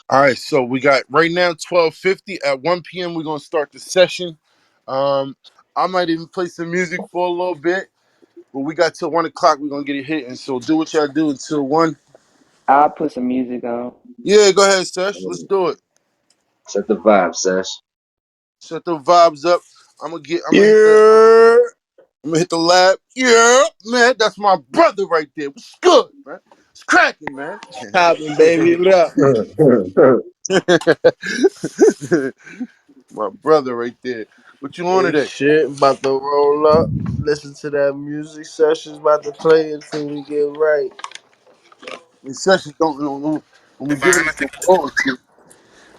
All right, so we got right now 12:50 at 1 p.m. We're gonna start the session. Um, I might even play some music for a little bit, but we got till 1 o'clock. We're gonna get it hitting. So do what y'all do until one. I'll put some music on. Yeah, go ahead, Sesh. Let's do it. Set the vibe, Sesh. Set the vibes up. I'm gonna get. I'm gonna hit the. Yeah, I'm gonna hit the lab. Yeah, man, that's my brother right there. What's good, man? It's cracking, man. popping, baby. What up? My brother right there. What you on Hey, today? shit, about to roll up. Listen to that music sessions about to play until we get right. These sessions don't know when we give it some bullshit.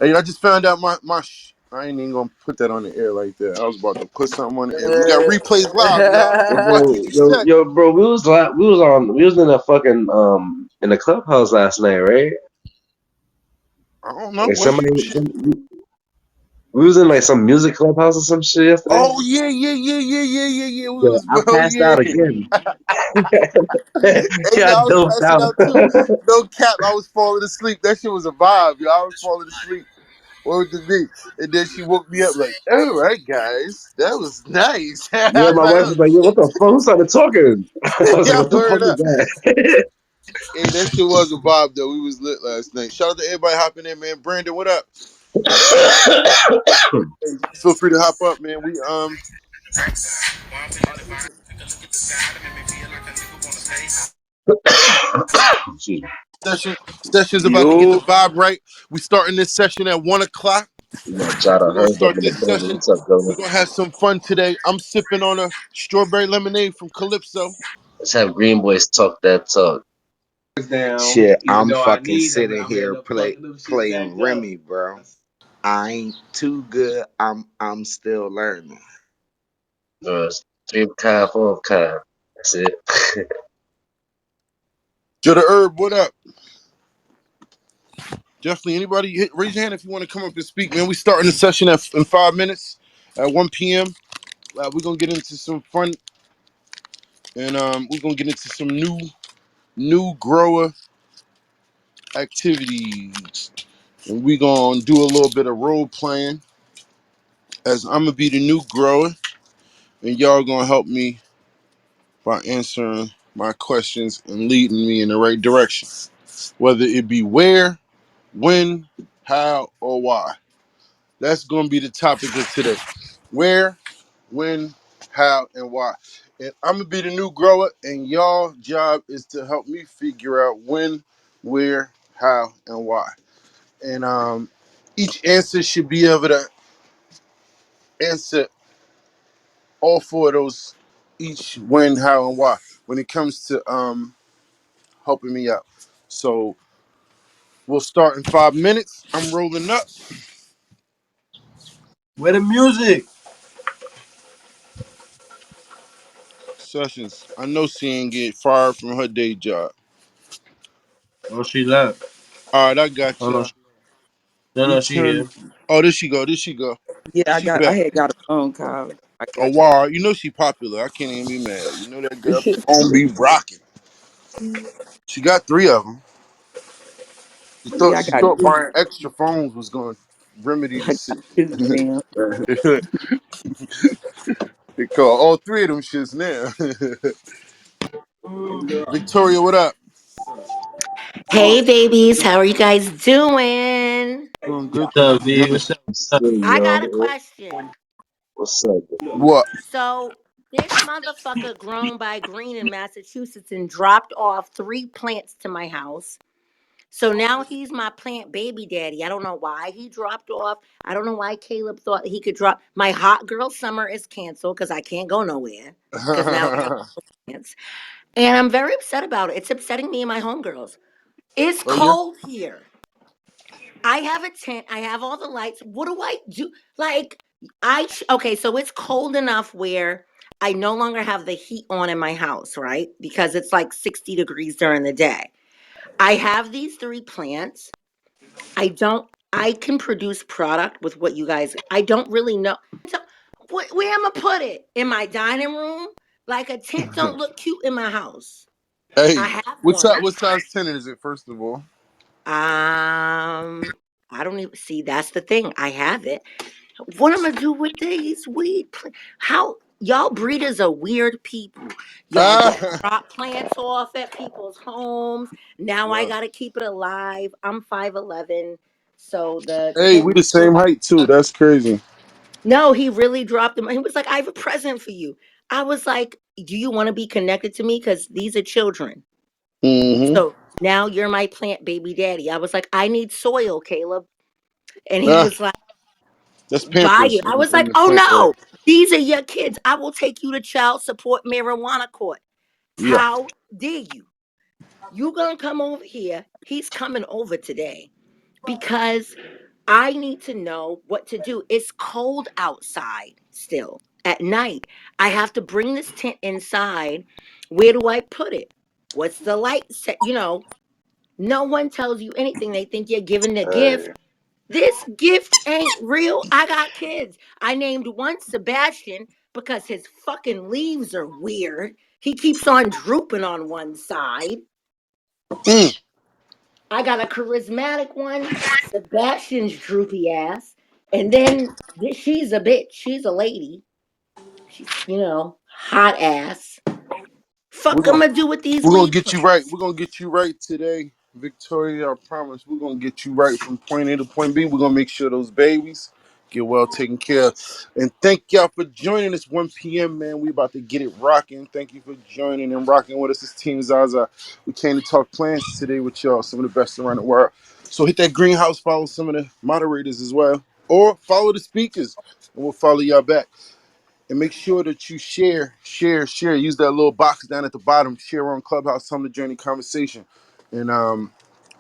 Hey, I just found out I ain't even gonna put that on the air like that. I was about to put something on the air. We got replays live, y'all. Watch what Bro, you said. bro, we was in a fucking in the clubhouse last night, right? I don't know. Like What's somebody, your shit? we was in like some music clubhouse or some shit yesterday. Oh yeah. We Yo, was I oh passed yeah. out again. Hey, yo, Yeah, I I was doped passing out. out too. No cap, I was falling asleep. That shit was a vibe, yo. I was falling asleep. What would it be? And then she woke me up like, all right, guys, that was nice. I Yeah, was my like, wife oh was like, "Yo, what shit. the fuck?" Who started talking? I was like, Y'all "What the fuck heard is up. that?" Hey, that shit was a vibe though. We was lit last night. Shout out to everybody hopping in, man. Brandon, what up? Hey, feel free to hop up, man. We Excuse me. session session's about to get the Yo, vibe right. We starting this session at 1 o'clock. We got Jada We're gonna Heard up start in the this building. session. What's up, We're gentlemen? gonna have some fun today. I'm sipping on a strawberry lemonade from Calypso. Let's have Green Boys talk that talk. Down, Shit, even I'm though I fucking need them, and sitting I'm gonna here end up fucking them shit playing back up. Remy, bro. I ain't too good. I'm still learning. It's 3 of 4 of. That's it. To the herb, what up? Definitely. Anybody raise your hand if you want to come up and speak, man. We starting the session in 5 minutes at 1 p.m. We're gonna get into some fun and we're gonna get into some new grower activities. And we're gonna do a little bit of role playing as I'm gonna be the new grower and y'all gonna help me by answering my questions and leading me in the right direction. Whether it be where, when, how, or why. That's gonna be the topic of today. Where, when, how, and why. And I'm gonna be the new grower, and y'all job is to help me figure out when, where, how, and why. And each answer should be able to answer all four of those, each when, how, and why. When it comes to helping me out. So we'll start in 5 minutes. I'm rolling up where the music? sessions. I know she ain't get fired from her day job. Oh, she left. All right, I got Oh no, y'all. no, We she here. turn. Oh, there she go. There she go. Yeah, She I back. had got a phone call. I Oh got wow, you know she popular. I can't even be mad. You know that girl phone be rocking. you. She got three of them. She thought Yeah, I she got thought two. buying extra phones was going to remedy I the got situation. two now. They call all three of them shits now. Victoria, what up? Hey babies, how are you guys doing? Doing good. What's up, V? What's up? What's What's up? up, I got a yo? question. What's up? What? So, this motherfucker grown by Green in Massachusetts and dropped off three plants to my house. So now he's my plant baby daddy. I don't know why he dropped off. I don't know why Caleb thought he could drop. My hot girl summer is canceled because I can't go nowhere because now I have Oh plants. And I'm very upset about it. It's upsetting me and my homegirls. It's yeah. cold here. I have a tent. I have all the lights. What do I do? Like, okay, so it's cold enough where I no longer have the heat on in my house, right? Because it's like 60 degrees during the day. I have these three plants. I can produce product with what you guys, I don't really know. So, where am I put it? In my dining room? Like a tent don't look cute in my house. I Hey, have what size? one. What size tenant is it? First of all. Um, see. That's the thing. I have it. What am I gonna do with these How y'all breeders are weird people. Y'all Ah, drop plants off at people's homes. Now I wow. gotta keep it alive. I'm 5'11", so the Hey, tent. we the same height too. That's crazy. No, he really dropped them. He was like, "I have a present for you." I was like, "Do you want to be connected to me? Because these are children." Mm-hmm. So now you're my plant baby daddy. I was like, "I need soil, Caleb," and he Ah, was like, that's buy Pampers it. I was in like, the oh plant world. no, these are your kids. I will take you to child support marijuana court. Yeah. How dare you? You gonna come over here? He's coming over today because I need to know what to do. It's cold outside still at night. I have to bring this tent inside. Where do I put it? What's the light set? No one tells you anything. They think you're giving a gift. Hey, This gift ain't real. I got kids. I named one Sebastian because his fucking leaves are weird. He keeps on drooping on one side. Mm. I got a charismatic one, Sebastian's droopy ass. And then she's a bitch. She's a lady. She's, hot ass. We're Fuck, I'm gonna gonna do with these we're gonna weed get you right. plants. We're gonna get you right today, Victoria. I promise. We're gonna get you right from point A to point B. We're gonna make sure those babies get well taken care of. And thank y'all for joining us 1 p.m. Man, we about to get it rocking. Thank you for joining and rocking with us. This team ZaZa. We came to talk plants today with y'all, some of the best around the world. So hit that greenhouse, follow some of the moderators as well, or follow the speakers, and we'll follow y'all back. And make sure that you share. Use that little box down at the bottom. Share on Clubhouse. Time to join the conversation. And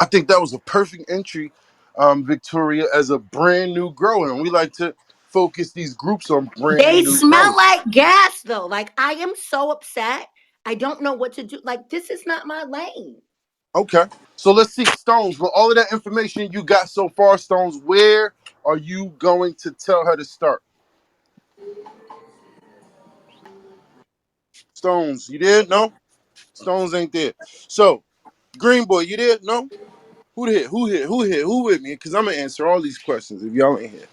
I think that was a perfect entry, Victoria, as a brand new grower. And we like to focus these groups on brand They new smell growers. like gas though. Like I am so upset. I don't know what to do. Like this is not my lane. Okay. So let's see, Stones. With all of that information you got so far, Stones, where are you going to tell her to start? Stones, you there? No? Stones ain't there. So, Green Boy, you there? No? Who hit? Who hit? Who hit? Who with me? Because I'm gonna answer all these questions if y'all ain't here.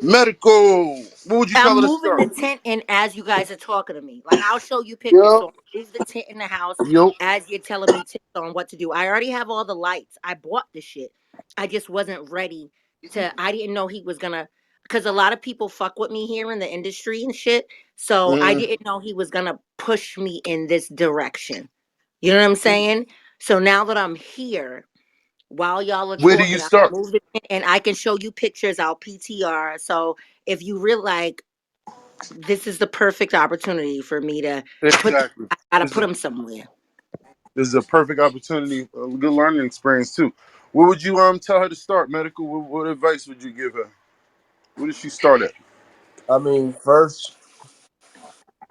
Medical. What would you tell I'm her to moving start? the tent in as you guys are talking to me. Like I'll show you pictures. Yo, So I move the tent in the house yo. as you're telling me tips on what to do. I already have all the lights. I bought the shit. I just wasn't ready to. I didn't know he was gonna. Because a lot of people fuck with me here in the industry and shit. So I Mm. didn't know he was gonna push me in this direction. You know what I'm saying? So now that I'm here, while y'all are Where do you talking, I'm gonna start? move the tent and I can show you pictures. I'll PTR. So if you real like this is the perfect opportunity for me to put. Exactly. I gotta This is put a, them somewhere. this is a perfect opportunity, a good learning experience too. Where would you tell her to start? Medical. What advice would you give her? Where did she start at? I mean, first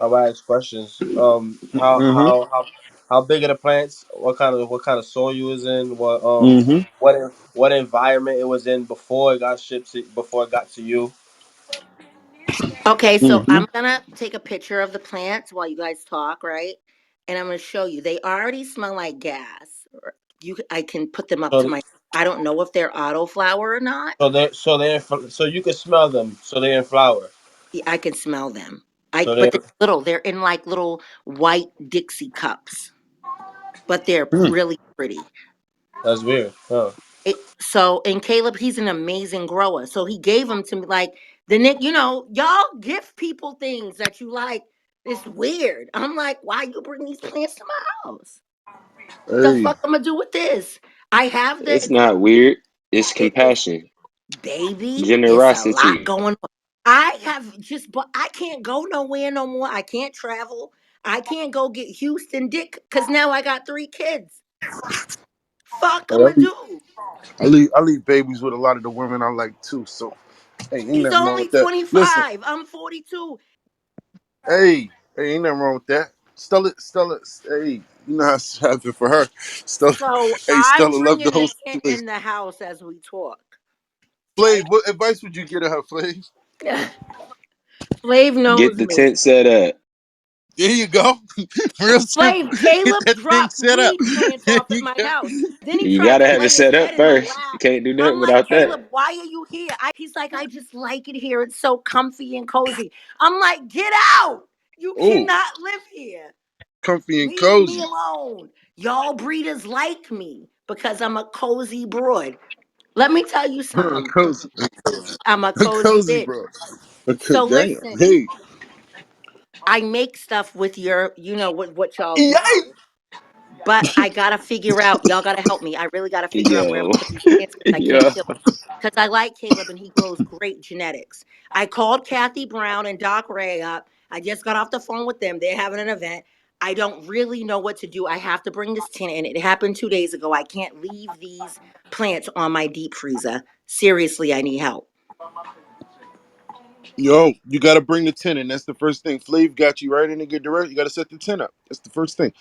I'll ask questions. How Mm-hmm. how how how big are the plants? What kind of soil you was in? Mm-hmm. What environment it was in before it got shipped before it got to you? Okay, so Mm-hmm. I'm gonna take a picture of the plants while you guys talk, right? And I'm gonna show you. They already smell like gas. I can put them up to So my. I don't know if they're auto flower or not. so you can smell them. So they're in flower. I can smell them. So But they're they're little. They're in like little white Dixie cups, but they're Mm. really pretty. that's weird. Huh. And Caleb, he's an amazing grower. So he gave them to me. Like the Nick, y'all give people things that you like. It's weird. I'm like, why you bring these plants to my house? The Hey, fuck I'm gonna do with this? I have It's the not weird. It's it, compassion, baby. It's a lot generosity. going on. I have just, but I can't go nowhere no more. I can't travel. I can't go get Houston dick because now I got 3 kids. Fuck, hey, I'm gonna do. I leave babies with a lot of the women I like too. So hey, ain't He's nothing wrong only with that. Listen, 25. I'm 42. hey, ain't nothing wrong with that. Stella, hey, you know how it's happened for her. Stella, So hey, I'm Stella loved the bringing the whole tent situation. in the house as we talk. Flav, what advice would you give to her, Flav? Flav Get knows the me. tent set up. There you go. Real simple. Slave, Get Caleb that thing dropped set up. weed plants There off at you my go. house. Then he You tried gotta to have it lay his set up head in my first. You lap. can't do I'm nothing like, without that. Caleb, why are you here? He's like, I just like it here. It's so comfy and cozy. I'm like, get out. You Oh, cannot live here. comfy and Leave me cozy. alone. Y'all breeders like me because I'm a cozy broad. Let me tell you something. Cozy. I'm a cozy Cozy, bitch. bro. Okay, So damn. listen, Hey. I make stuff with your, what y'all Yikes! grow. But I gotta figure out. Y'all gotta help me. I really gotta figure out where I'm Yo. gonna put these plants because I can't Yo. kill them. Because I like Caleb and he grows great genetics. I called Kathy Brown and Doc Ray up. I just got off the phone with them. They're having an event. I don't really know what to do. I have to bring this tin in. It happened 2 days ago. I can't leave these plants on my deep freezer. Seriously, I need help. Yo, you got to bring the tin in. That's the first thing. Flav got you right in a good direction. You got to set the tin up. That's the first thing.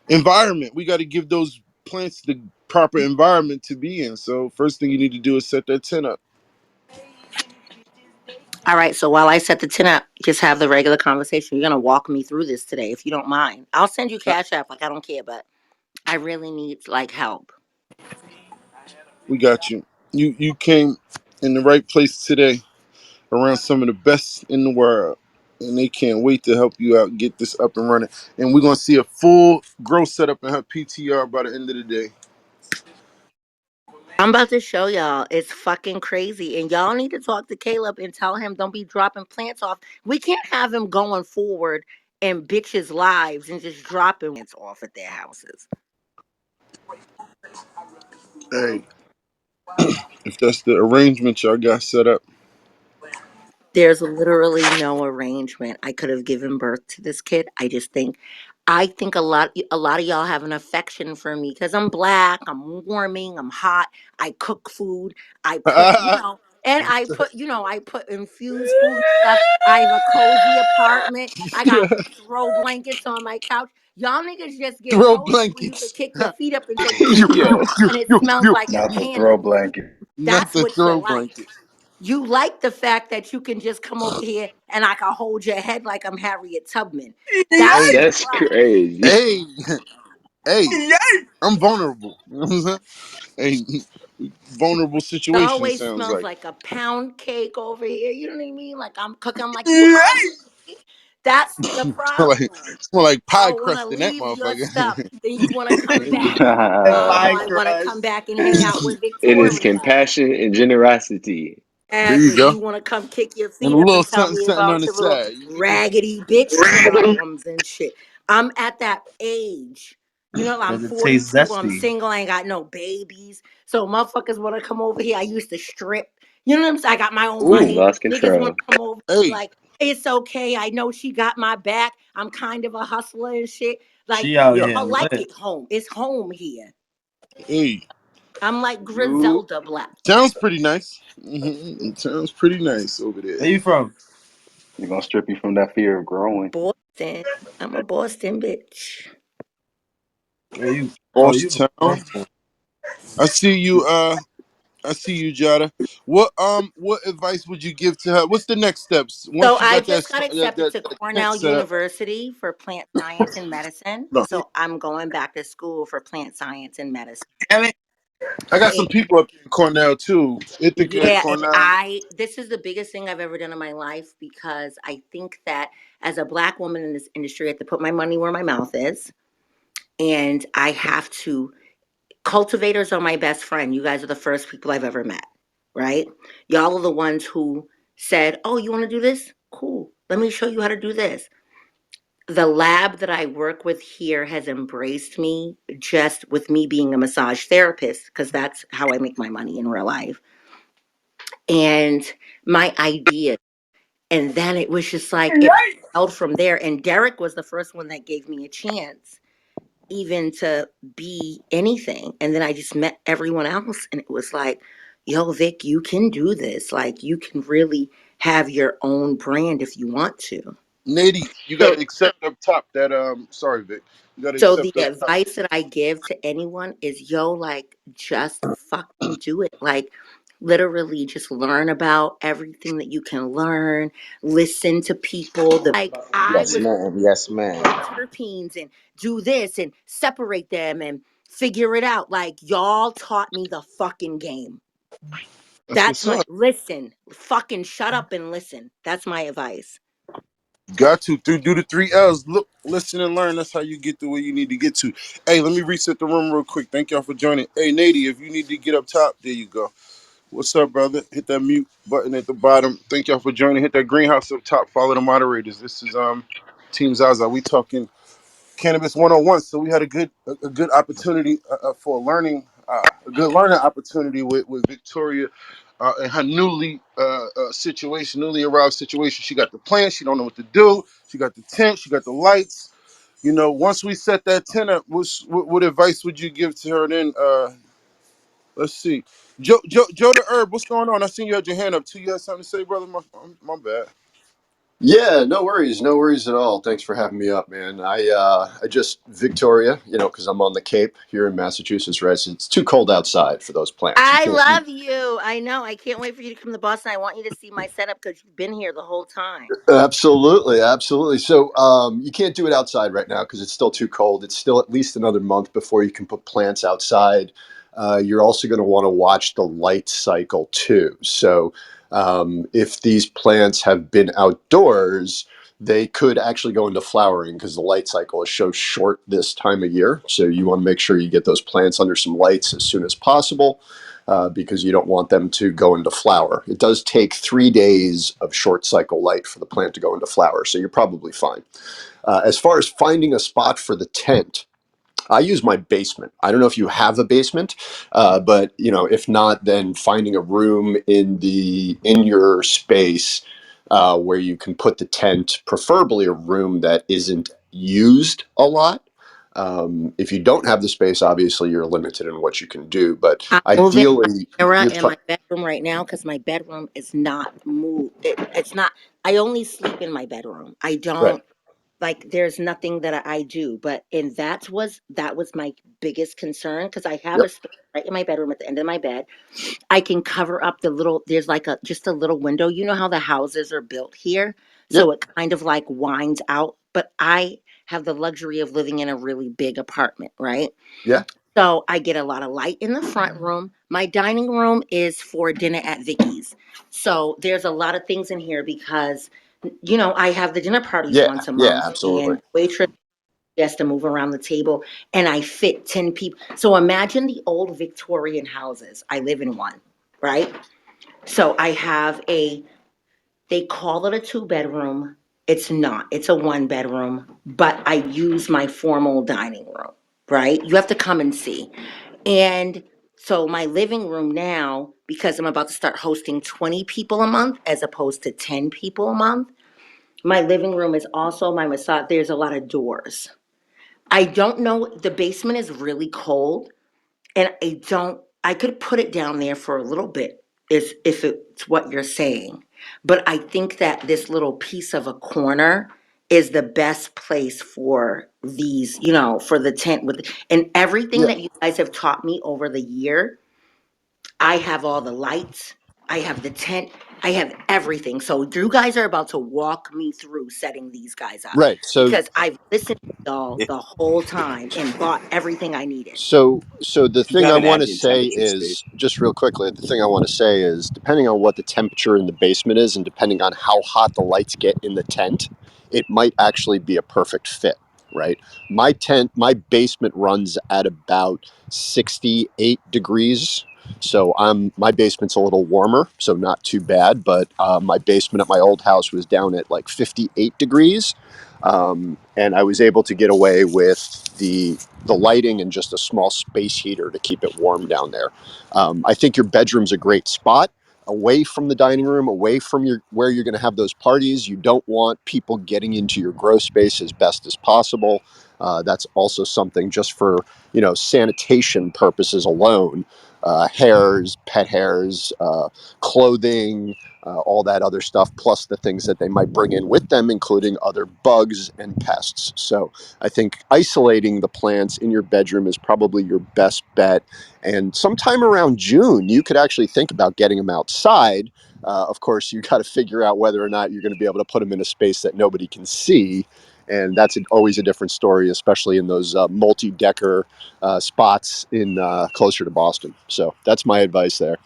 Environment. We got to give those plants the proper environment to be in. So first thing you need to do is set that tin up. All right, so while I set the tin up, just have the regular conversation. You're gonna walk me through this today, if you don't mind. I'll send you Cash App, like I don't care, but I really need like help. We got you. You came in the right place today, around some of the best in the world. And they can't wait to help you out, get this up and running. And we're gonna see a full growth setup in her PTR by the end of the day. I'm about to show y'all. It's fucking crazy. And y'all need to talk to Caleb and tell him don't be dropping plants off. We can't have him going forward in bitches' lives and just dropping plants off at their houses. Hey, if that's the arrangement y'all got set up. There's literally no arrangement. I could have given birth to this kid. I think a lot of y'all have an affection for me because I'm black, I'm warming, I'm hot, I cook food, I put, and I put infused food and stuff. I have a cozy apartment. I got throw blankets on my couch. Y'all niggas just get Throw cozy when you could blankets. kick your feet up and take a shower Yo. and it smells like a Not the throw candle. blanket. Not That's the what you throw like. blanket. You like the fact that you can just come over here and I can hold your head like I'm Harriet Tubman. That's Hey, what That's you like. crazy. hey, hey, I'm vulnerable. You know what I'm saying? Hey, vulnerable It situation always sounds smells like. like a pound cake over here. You know what I mean? Like I'm cooking. I'm like, you Yikes! hungry? That's the Smell like problem. smell like pie I'll want to crust in that leave your stuff. motherfucker. Then you want to come back. And Oh, pie I want to come crust. back and hang out with It is Victoria. compassion and generosity. There you Exactly. go. You want to come kick your And a feet up little and tell something, me something on about the your little side. You get the raggedy bitch problems and shit. I'm at that age. I'm Does it taste 42. I'm zesty? single. I ain't got no babies. So motherfuckers want to come over here. I used to strip. You know what I'm saying? I got my own She ooh, money. lost Niggas want control. to come over and be hey, like, it's okay. I know she got my back. I'm kind of a hustler and shit. Like, She out yeah, here y'all like lit. it home. It's home here. hey. I'm like You Griselda Black. Sounds pretty nice. It sounds pretty nice over there. Where you from? They're gonna strip you from that fear of growing. Boston. I'm a Boston bitch. Where you? Oh, Boss you from town. Boston. I see you. I see you, Jada. What advice would you give to her? What's the next steps So once you I got just got accepted to that tent Cornell set up? University for plant science and medicine. No, So I'm going back to school for plant science and medicine. Damn it. I got And some people up here in Cornell too. Ithaca, yeah, and Cornell. I this is the biggest thing I've ever done in my life because I think that as a black woman in this industry, I have to put my money where my mouth is. And I have to cultivators are my best friend. You guys are the first people I've ever met, right? Y'all are the ones who said, "Oh, you want to do this? Cool. Let me show you how to do this." The lab that I work with here has embraced me just with me being a massage therapist because that's how I make my money in real life. And my idea, and then it was just like it held from there. And Derek was the first one that gave me a chance even to be anything. And then I just met everyone else and it was like, yo, Vic, you can do this. Like you can really have your own brand if you want to. Nady, you got So to accept up top that sorry Vic, you got to so the accept up top. advice that I give to anyone is yo, like just fucking do it. Like literally just learn about everything that you can learn, listen to people. Like I Yes, was ma'am. Yes, ma'am. terpenes and do this and separate them and figure it out. Like y'all taught me the fucking game. That's That's what's my up. listen. Fucking shut up and listen. That's my advice. Got to do the three L's. Look, listen, and learn. That's how you get to where you need to get to. Hey, let me reset the room real quick. Thank y'all for joining. Hey, Nady, if you need to get up top, there you go. What's up, brother? Hit that mute button at the bottom. Thank y'all for joining. Hit that greenhouse up top. Follow the moderators. This is Team ZaZa. We talking cannabis 101. So we had a good opportunity for learning, a good learning opportunity with Victoria and her newly arrived situation. She got the plan. She don't know what to do. She got the tent. She got the lights. You know, once we set that tent up, what advice would you give to her then? Let's see. Joe the Herb, what's going on? I seen you had your hand up too. You had something to say, brother? My bad. Yeah, no worries at all. Thanks for having me up, man. I just Victoria, because I'm on the Cape here in Massachusetts, right? So it's too cold outside for those plants. You I can't. love you. I know. I can't wait for you to come to Boston. I want you to see my setup because you've been here the whole time. Absolutely, absolutely. So you can't do it outside right now because it's still too cold. It's still at least another month before you can put plants outside. You're also going to want to watch the light cycle too. So if these plants have been outdoors, they could actually go into flowering because the light cycle is so short this time of year. So you want to make sure you get those plants under some lights as soon as possible because you don't want them to go into flower. It does take 3 days of short cycle light for the plant to go into flower, so you're probably fine. As far as finding a spot for the tent, I use my basement. I don't know if you have a basement, but if not, then finding a room in your space where you can put the tent, preferably a room that isn't used a lot. If you don't have the space, obviously you're limited in what you can do. But I'm moving my ideally, camera you're in my bedroom right now because my bedroom is not moved. It's not. I only sleep in my bedroom. I right. don't like. There's nothing that I do. But and that was my biggest concern because I have a Yep. space right in my bedroom at the end of my bed. I can cover up the little. There's like a just a little window. You know how the houses are built here, so Yep. it kind of like winds out. But I have the luxury of living in a really big apartment, right? Yeah. So I get a lot of light in the front room. My dining room is for dinner at Vicky's. So there's a lot of things in here because, I have the dinner parties Yeah. once a Yeah. month Absolutely. and waitress has to move around the table and I fit 10 people. So imagine the old Victorian houses. I live in one, right? So I have they call it a two-bedroom. It's not. It's a one-bedroom, but I use my formal dining room, right? You have to come and see. And so my living room now, because I'm about to start hosting 20 people a month as opposed to 10 people a month, my living room is also my massage. There's a lot of doors. I don't know. The basement is really cold and I could put it down there for a little bit is if it's what you're saying. But I think that this little piece of a corner is the best place for these, for the tent with and everything Yeah. that you guys have taught me over the year. I have all the lights, I have the tent, I have everything. So you guys are about to walk me through setting these guys up Right. So because I've listened to y'all the whole time and bought everything I needed. So the You thing have I an want to ambient say temperature is space. just real quickly. The thing I want to say is depending on what the temperature in the basement is, and depending on how hot the lights get in the tent, it might actually be a perfect fit. Right. My basement runs at about 68 degrees. So my basement's a little warmer, so not too bad. But my basement at my old house was down at like 58 degrees, and I was able to get away with the lighting and just a small space heater to keep it warm down there. I think your bedroom's a great spot, away from the dining room, away from your where you're going to have those parties. You don't want people getting into your grow space as best as possible. That's also something just for, sanitation purposes alone. Hairs, pet hairs, clothing, all that other stuff, plus the things that they might bring in with them, including other bugs and pests. So I think isolating the plants in your bedroom is probably your best bet. And sometime around June, you could actually think about getting them outside. Of course, you got to figure out whether or not you're going to be able to put them in a space that nobody can see. And that's always a different story, especially in those multi-decker spots in closer to Boston. So that's my advice there.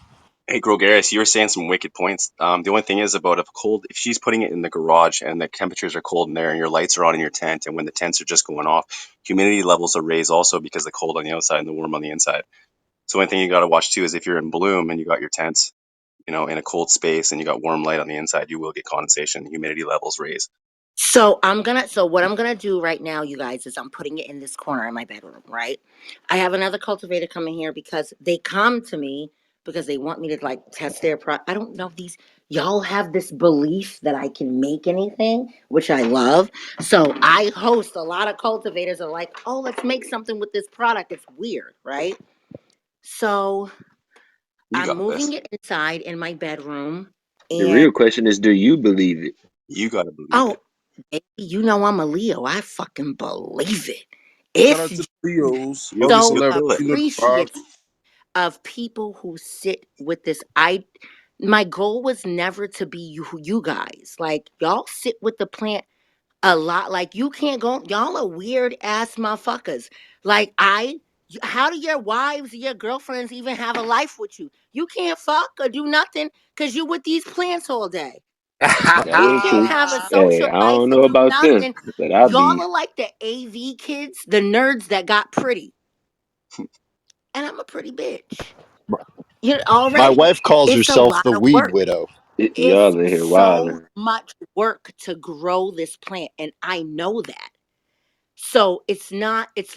Hey, Grogaris, you were saying some wicked points. The only thing is about if she's putting it in the garage and the temperatures are cold in there and your lights are on in your tent, and when the tents are just going off, humidity levels will raise also because the cold on the outside and the warm on the inside. So one thing you got to watch too is if you're in bloom and you got your tents, in a cold space and you got warm light on the inside, you will get condensation. Humidity levels raise. So what I'm gonna do right now, you guys, is I'm putting it in this corner in my bedroom, right? I have another cultivator coming here because they come to me because they want me to like test their I don't know if these y'all have this belief that I can make anything, which I love. So I host a lot of cultivators are like, oh, let's make something with this product. It's weird, right? So You I'm got moving this. it inside in my bedroom The and real question is, do you believe it? You got to believe oh, it. baby, you know I'm a Leo. I fucking believe it. Shout It's out to Leos, You'll all the so you'll celebrities. feel it. You know the vibes. appreciative of people who sit with this. My goal was never to be you guys. Like y'all sit with the plant a lot. Like you can't go. Y'all are weird ass motherfuckers. Like how do your wives, your girlfriends even have a life with you? You can't fuck or do nothing because you with these plants all day. That You ain't can't true. have a Hey, social I life don't or know do about them, nothing. but I Y'all be. are like the AV kids, the nerds that got pretty. And I'm a pretty bitch. You know, My already. wife calls It's a herself lot the of weed work. widow. It's Y'all in here so wilding. much work to grow this plant. And I know that. So it's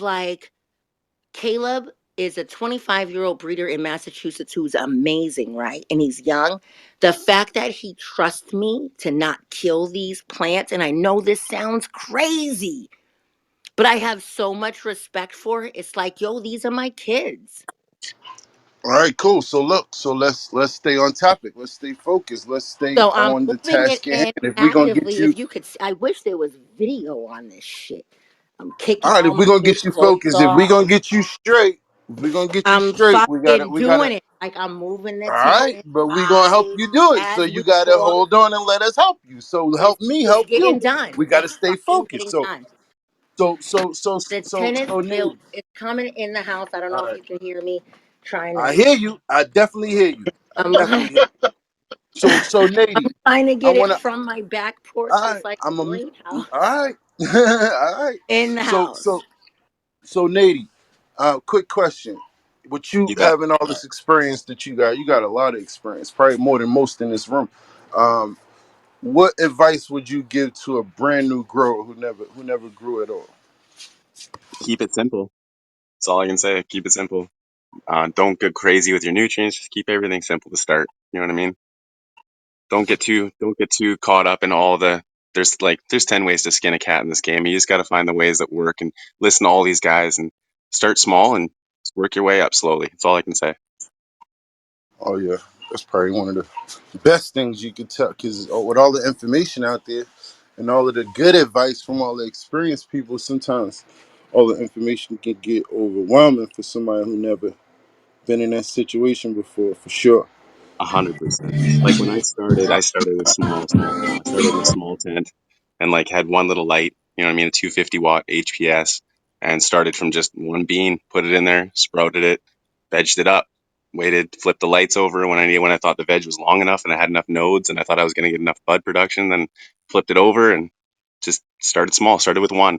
like Caleb is a 25-year-old breeder in Massachusetts who's amazing, right? And he's young. The fact that he trusts me to not kill these plants, and I know this sounds crazy, but I have so much respect for it. It's like, yo, these are my kids. All right, cool. So look, so let's stay on topic. Let's stay focused. Let's stay So I'm on the moving it task at hand. in If we're gonna get actively. you, If you could, I wish there was video on this shit. I'm kicking all right. all If my we're gonna new get you clothes focused, if we're off. gonna get you straight, if we're gonna get you I'm straight, fucking we gotta. doing it. Like I'm moving the All tent right, but we gonna help inside you do it. So as you we gotta talk. hold on and let us help you. So help me It's help getting you. done. We gotta It's stay fucking focused. getting So done. so so so The so tent is so built. Nady. It's coming in the house. I don't All know if right, you can hear me trying I to. hear you. I definitely hear you. I I'm, definitely hear you. So I'm Nady, trying to I get it wanna. from my back porch. All It's right, like I'm a a. greenhouse All right, all right. in the So house. so so Nady, quick question. With you You bet. having all this experience that you got a lot of experience, probably more than most in this room. Um, what advice would you give to a brand new grower who never grew at all? Keep it simple. That's all I can say. Keep it simple. Don't get crazy with your nutrients. Just keep everything simple to start. You know what I mean? Don't get too caught up in all the there's 10 ways to skin a cat in this game. You just got to find the ways that work and listen to all these guys and start small and work your way up slowly. That's all I can say. Oh yeah, that's probably one of the best things you could tell because with all the information out there and all of the good advice from all the experienced people, sometimes all the information can get overwhelming for somebody who never been in that situation before, for sure. 100%. Like when I started with small. I started in a small tent and like had one little light, you know what I mean, a 250-watt HPS, and started from just one bean, put it in there, sprouted it, vegged it up, waited, flipped the lights over when I thought the veg was long enough and I had enough nodes and I thought I was going to get enough bud production, then flipped it over and just started small, started with one,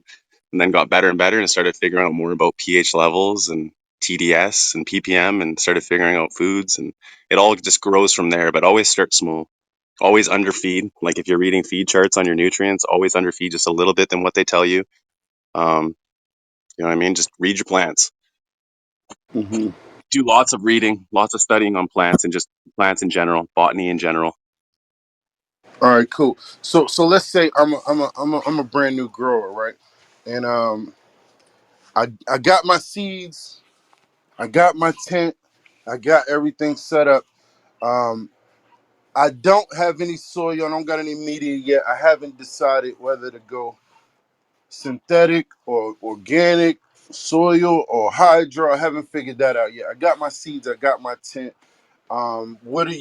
and then got better and better and started figuring out more about pH levels and TDS and ppm and started figuring out foods, and it all just grows from there. But always start small, always underfeed. Like if you're reading feed charts on your nutrients, always underfeed just a little bit than what they tell you. um, you know what I mean? Just read your plants, Hmm. do lots of reading, lots of studying on plants and just plants in general, botany in general. All right, cool. So let's say I'm a brand new grower, right? And I got my seeds, I got my tent, I got everything set up. Um, I don't have any soil, I don't got any media yet. I haven't decided whether to go synthetic or organic, soil or hydro. I haven't figured that out yet. I got my seeds, I got my tent. Where do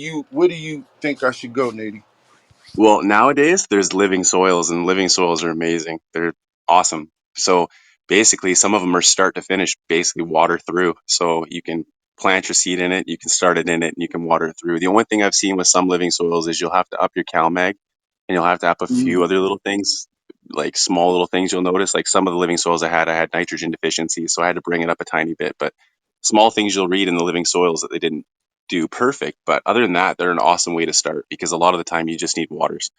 you think I should go, Nady? Well, nowadays there's living soils, and living soils are amazing. They're awesome. So basically, some of them are start to finish, basically water through. So you can plant your seed in it, you can start it in it, and you can water it through. The only thing I've seen with some living soils is you'll have to up your CalMag, and you'll have to up a few other little things, like small little things you'll notice. Like some of the living soils I had nitrogen deficiency, so I had to bring it up a tiny bit. But small things you'll read in the living soils that they didn't do perfect. But other than that, they're an awesome way to start because a lot of the time you just need waters.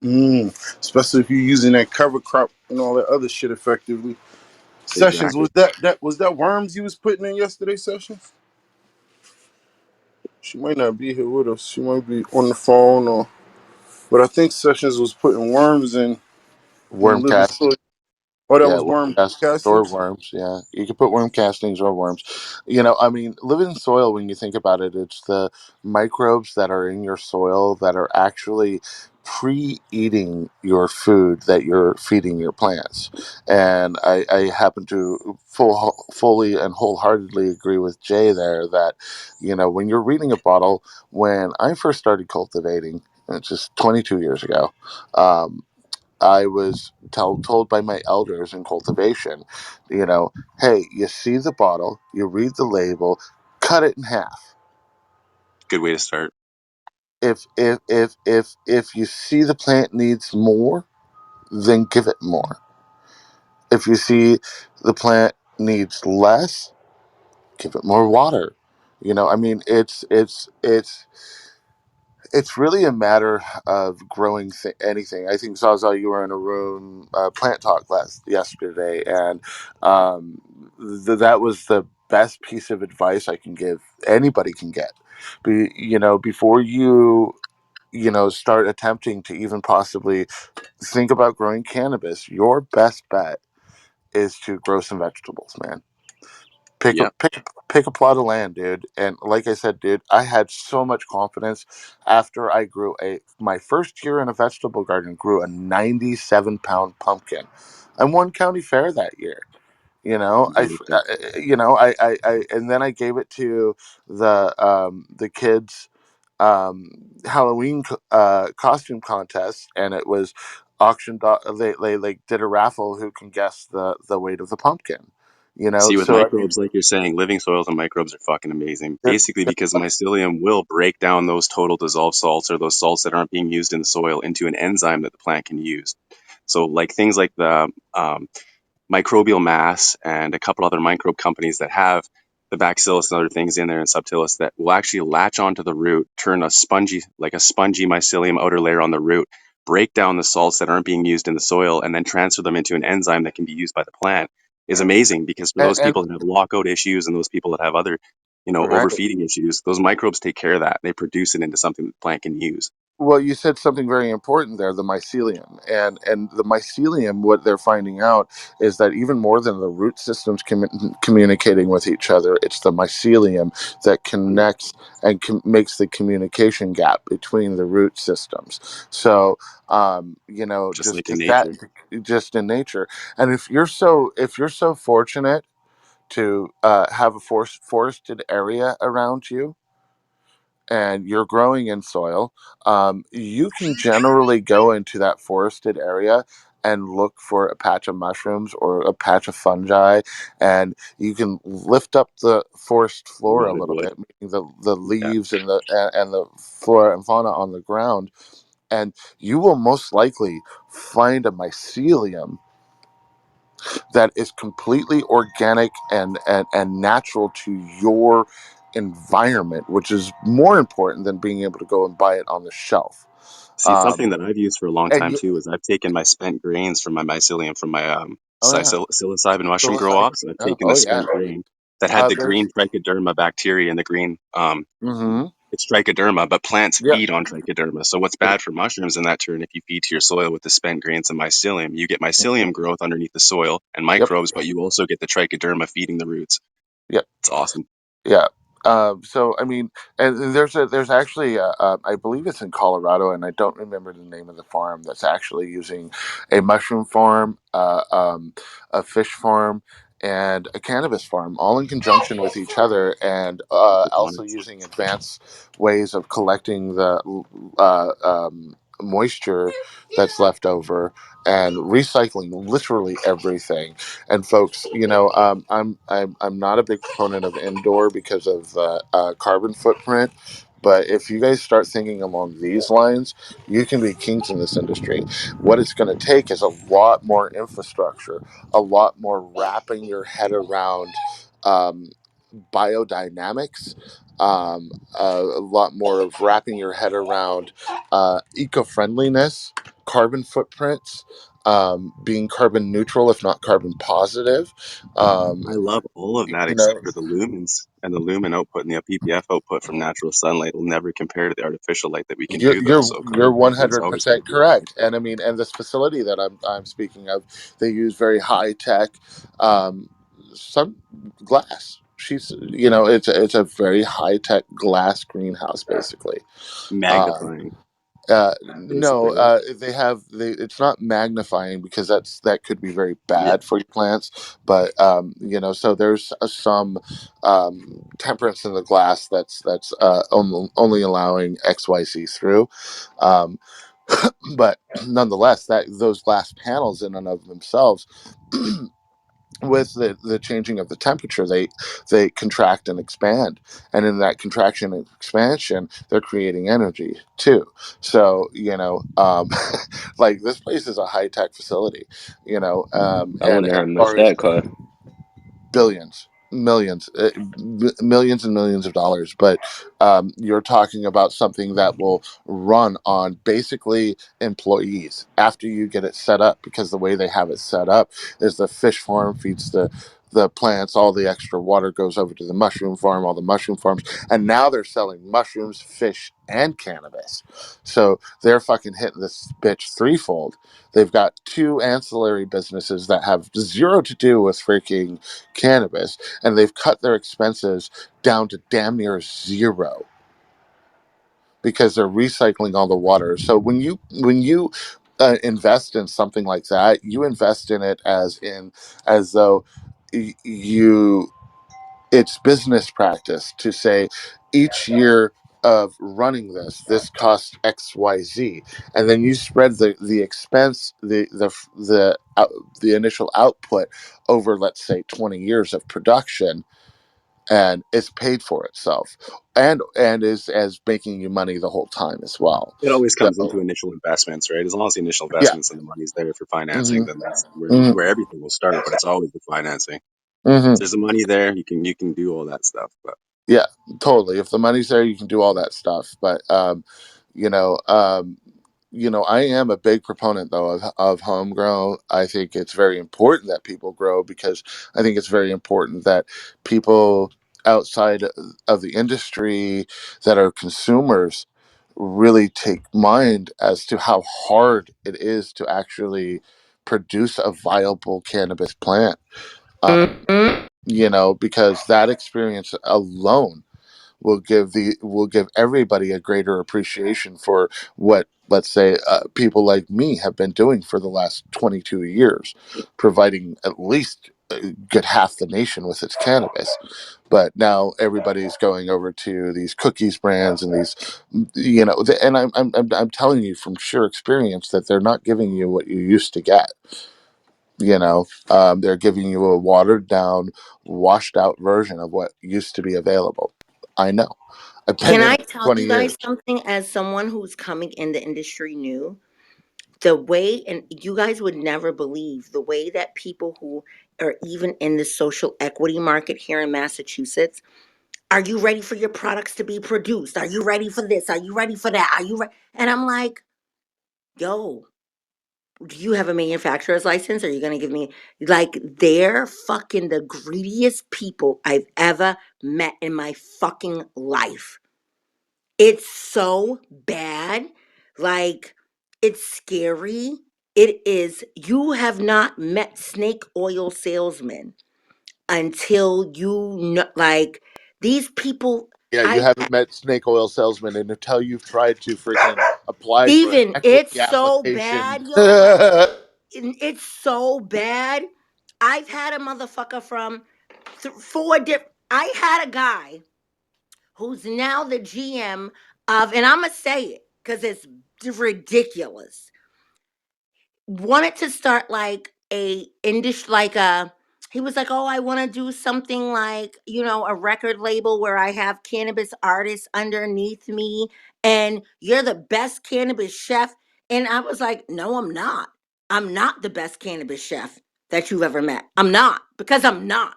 Mm, especially if you're using that cover crop and all that other shit effectively. Sessions, Exactly. was that worms you was putting in yesterday, Sessions? She might not be here with us. She might be on the phone or but I think Sessions was putting worms in the Worm living cast. soil. Oh, that Yeah, was worm worm castings or castings? worms. Yeah, you can put worm castings or worms. You know, I mean, living soil, when you think about it, it's the microbes that are in your soil that are actually pre-eating your food that you're feeding your plants. And I happen to fully and wholeheartedly agree with Jay there that, you know, when you're reading a bottle, when I first started cultivating, which is 22 years ago, I was told by my elders in cultivation, you know, hey, you see the bottle, you read the label, cut it in half. Good way to start. If you see the plant needs more, then give it more. If you see the plant needs less, give it more water. You know, I mean, it's really a matter of growing anything. I think Zaza, you were in a room plant talk yesterday, and that was the best piece of advice I can give. Anybody can get, you know, before you know start attempting to even possibly think about growing cannabis. Your best bet is to grow some vegetables, man. pick a Yeah. pick a pick a plot of land, dude. And like I said, dude, I had so much confidence after I grew my first year in a vegetable garden grew a 97-pound pumpkin. I won county fair that year. You know, I like that. you know, and then I gave it to the kids Halloween costume contest, and it was auctioned. They like did a raffle who can guess the weight of the pumpkin. You know, See, with so I mean, microbes, like you're saying, living soils and microbes are fucking amazing. they're, Basically, they're because fucking mycelium will break down those total dissolved salts or those salts that aren't being used in the soil into an enzyme that the plant can use. So, like things like the microbial mass and a couple other microbe companies that have the bacillus and other things in there and subtilis that will actually latch onto the root, turn like a spongy mycelium outer layer on the root, break down the salts that aren't being used in the soil, and then transfer them into an enzyme that can be used by the plant is amazing because for those and people that have lockout issues and those people that have other, right. overfeeding issues, those microbes take care of that. They produce it into something that the plant can use. Well, you said something very important there, the mycelium. And the mycelium, what they're finding out is that even more than the root systems communicating with each other, it's the mycelium that Yeah, connects and makes the communication gap between the root systems. So, you know, just like in just that, nature. just in nature. And if you're so fortunate to have a forested area around you, and you're growing in soil, you can generally go into that forested area and look for a patch of mushrooms or a patch of fungi, and you can lift up the forest floor a Rotted little wood. bit, meaning the Yeah. leaves and the flora and fauna on the ground, and you will most likely find a mycelium that is completely organic and natural to your environment, which is more important than being able to go and buy it on the shelf. See, Um, something that I've used for a long and time you, too is I've taken my spent grains from my mycelium from my oh yeah, psilocybin mushroom grow psilocybin. offs. I've Yeah, taken the oh yeah. spent grain that had the There's green trichoderma bacteria and the green mm-hmm. It's trichoderma, but plants Yep. feed on trichoderma. So what's bad for mushrooms in that turn, if you feed to your soil with the spent grains of mycelium, you get mycelium growth underneath the soil and Yep. microbes, but you also get the trichoderma feeding the roots. Yep. It's awesome. Yeah. So I mean, and there's actually I believe it's in Colorado, and I don't remember the name of the farm that's actually using a mushroom farm, a fish farm, and a cannabis farm, all in conjunction with each other, and also Hydroponics. using advanced ways of collecting the moisture that's left over and recycling literally everything. And folks, I'm not a big proponent of indoor because of carbon footprint. But if you guys start thinking along these lines, you can be kings in this industry. What it's going to take is a lot more infrastructure, a lot more wrapping your head around um, biodynamics, a lot more of wrapping your head around eco-friendliness, carbon footprints, being carbon neutral if not carbon positive. um, I love all of that you know, except for the lumens and the lumen output and the PPF output from natural sunlight will never compare to the artificial light that we can you're do though. you're So you're carbon footprint's always going 100% to be a correct. factor. And I mean, and this facility that I'm speaking of, they use very high tech um, sun glass. It's a very high tech glass greenhouse basically. um, Magnifying, no, basically, right? it's not magnifying because that could be very Yeah. bad for your plants. But so there's some temperance in the glass that's only allowing XYZ through. Um, but nonetheless, that those glass panels in and of themselves with the changing of the temperature, they contract and expand, and in that contraction and expansion they're creating energy too. So like this place is a high-tech facility. I And wonder as how much far as that cost. billions, millions, millions and millions of dollars. But you're talking about something that will run on basically employees after you get it set up, because the way they have it set up is the fish farm feeds the plants, all the extra water goes over to the mushroom farm, all the mushroom farms, and now they're selling mushrooms, fish, and cannabis. So they're fucking hitting this bitch threefold. They've got two ancillary businesses that have zero to do with freaking cannabis, and they've cut their expenses down to damn near zero because they're recycling all the water. So when you invest in something like that, you invest in it as though you it's business practice to say each year of running this costs XYZ, and then you spread the expense, the initial output over, let's say, 20 years of production, and it's paid for itself, and is as making you money the whole time as well. It always comes So into initial investments, right? As long as the initial yeah. investments and the money's there for financing, Hmm. then that's Hmm. where everything will start. But it's always the financing. Hmm. If there's the money there, you can do all that stuff. But Yeah, totally. If the money's there, you can do all that stuff. But you know, um, I am a big proponent though of home grow. I think it's very important that people grow, because I think it's very important that people outside of the industry that are consumers really take mind as to how hard it is to actually produce a viable cannabis plant. Because that experience alone will give everybody a greater appreciation for what, let's say, people like me have been doing for the last 22 years, providing at least a good half the nation with its cannabis. But now everybody's going over to these cookies brands and these, and I'm telling you from sheer experience that they're not giving you what you used to get. They're giving you a watered down, washed out version of what used to be available. I know. I've been Can in I it for tell 20 you guys years. something as someone who's coming in the industry new? The way, and you guys would never believe the way that people who are even in the social equity market here in Massachusetts, are you ready for your products to be produced? Are you ready for this? Are you ready for that? Are you ready? And I'm like, yo, do you have a manufacturer's license? Are you going to give me, like, they're fucking the greediest people I've ever met in my fucking life. It's so bad. Like, it's scary. It is. You have not met snake oil salesmen until you know, like, these people. Yeah, you I haven't met snake oil salesman, and until you've tried to freaking apply for an Steven, it's equity so application. bad, yo. Like, it's so bad. I've had a motherfucker from four different. I had a guy who's now the GM of, and I'm gonna say it because it's ridiculous. Wanted to start like a industry, like a. He was like, "Oh, I want to do something like, a record label where I have cannabis artists underneath me, and you're the best cannabis chef." And I was like, "No, I'm not. I'm not the best cannabis chef that you've ever met. I'm not, because I'm not.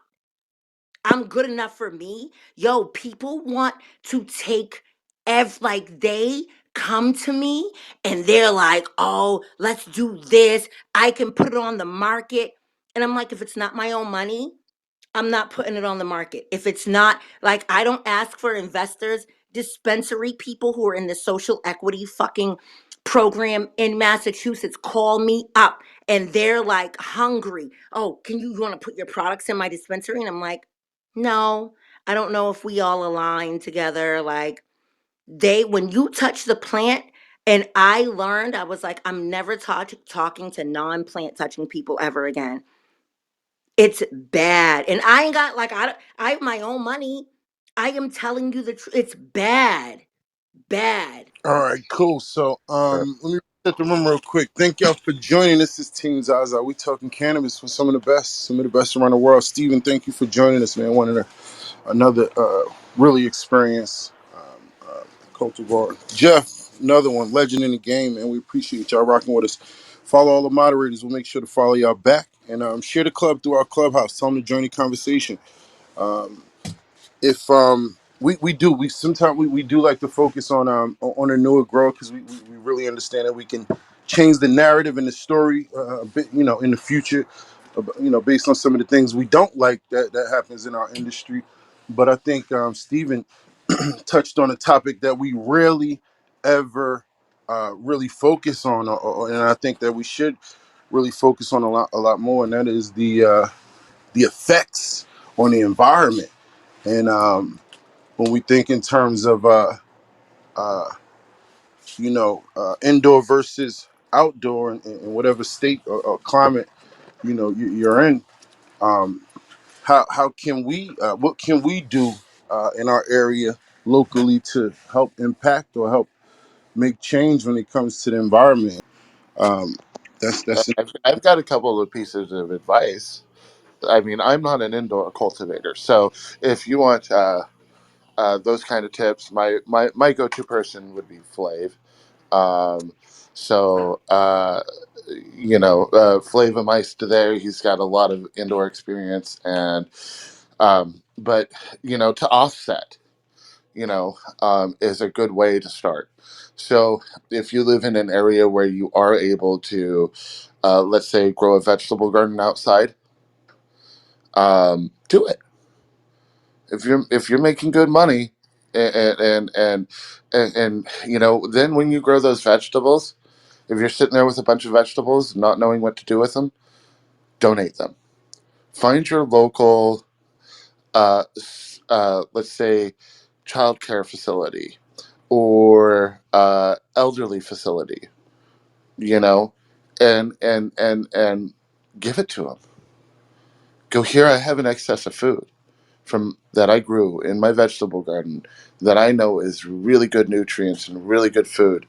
I'm good enough for me." Yo, people want to take like, they come to me and they're like, "Oh, let's do this. I can put it on the market." And I'm like, if it's not my own money, I'm not putting it on the market. If it's not, like, I don't ask for investors. Dispensary people who are in the social equity fucking program in Massachusetts call me up and they're like hungry. "Oh, you want to put your products in my dispensary?" And I'm like, "No, I don't know if we all align together." Like, when you touch the plant, and I learned, I was like, I'm never talking to non-plant touching people ever again. It's bad. And I ain't got, like, I have my own money. I am telling you the truth. It's bad. Bad. All right, cool. So, let me set the room real quick. Thank y'all for joining. This is Team ZaZa. We talking cannabis with some of the best around the world. Steven, thank you for joining us, man. Another really experienced cultivar. Jeff, another one, legend in the game, and we appreciate y'all rocking with us. Follow all the moderators. We'll make sure to follow y'all back, and share the club through our clubhouse. Tell them to join the conversation. Um, if we sometimes we do like to focus on a newer growth, because we really understand that we can change the narrative and the story a bit, in the future, based on some of the things we don't like that happens in our industry. But I think Stephen touched on a topic that we rarely ever really focus on, and I think that we should really focus on a lot more, and that is the effects on the environment. And when we think in terms of uh, indoor versus outdoor, in whatever state or climate you're in, um, how can we what can we do in our area locally to help impact or help make change when it comes to the environment? Um, that's I've got a couple of pieces of advice. I mean, I'm not an indoor cultivator, so if you want those kind of tips, my go-to person would be Flav. Um, so Flav Mice there, he's got a lot of indoor experience, and but to offset, is a good way to start. So if you live in an area where you are able to, let's say, grow a vegetable garden outside, do it. If you're making good money, and then when you grow those vegetables, if you're sitting there with a bunch of vegetables, not knowing what to do with them, donate them. Find your local, let's say, childcare facility or elderly facility, you know, and give it to them. Go, here, I have an excess of food from that I grew in my vegetable garden that I know is really good nutrients and really good food.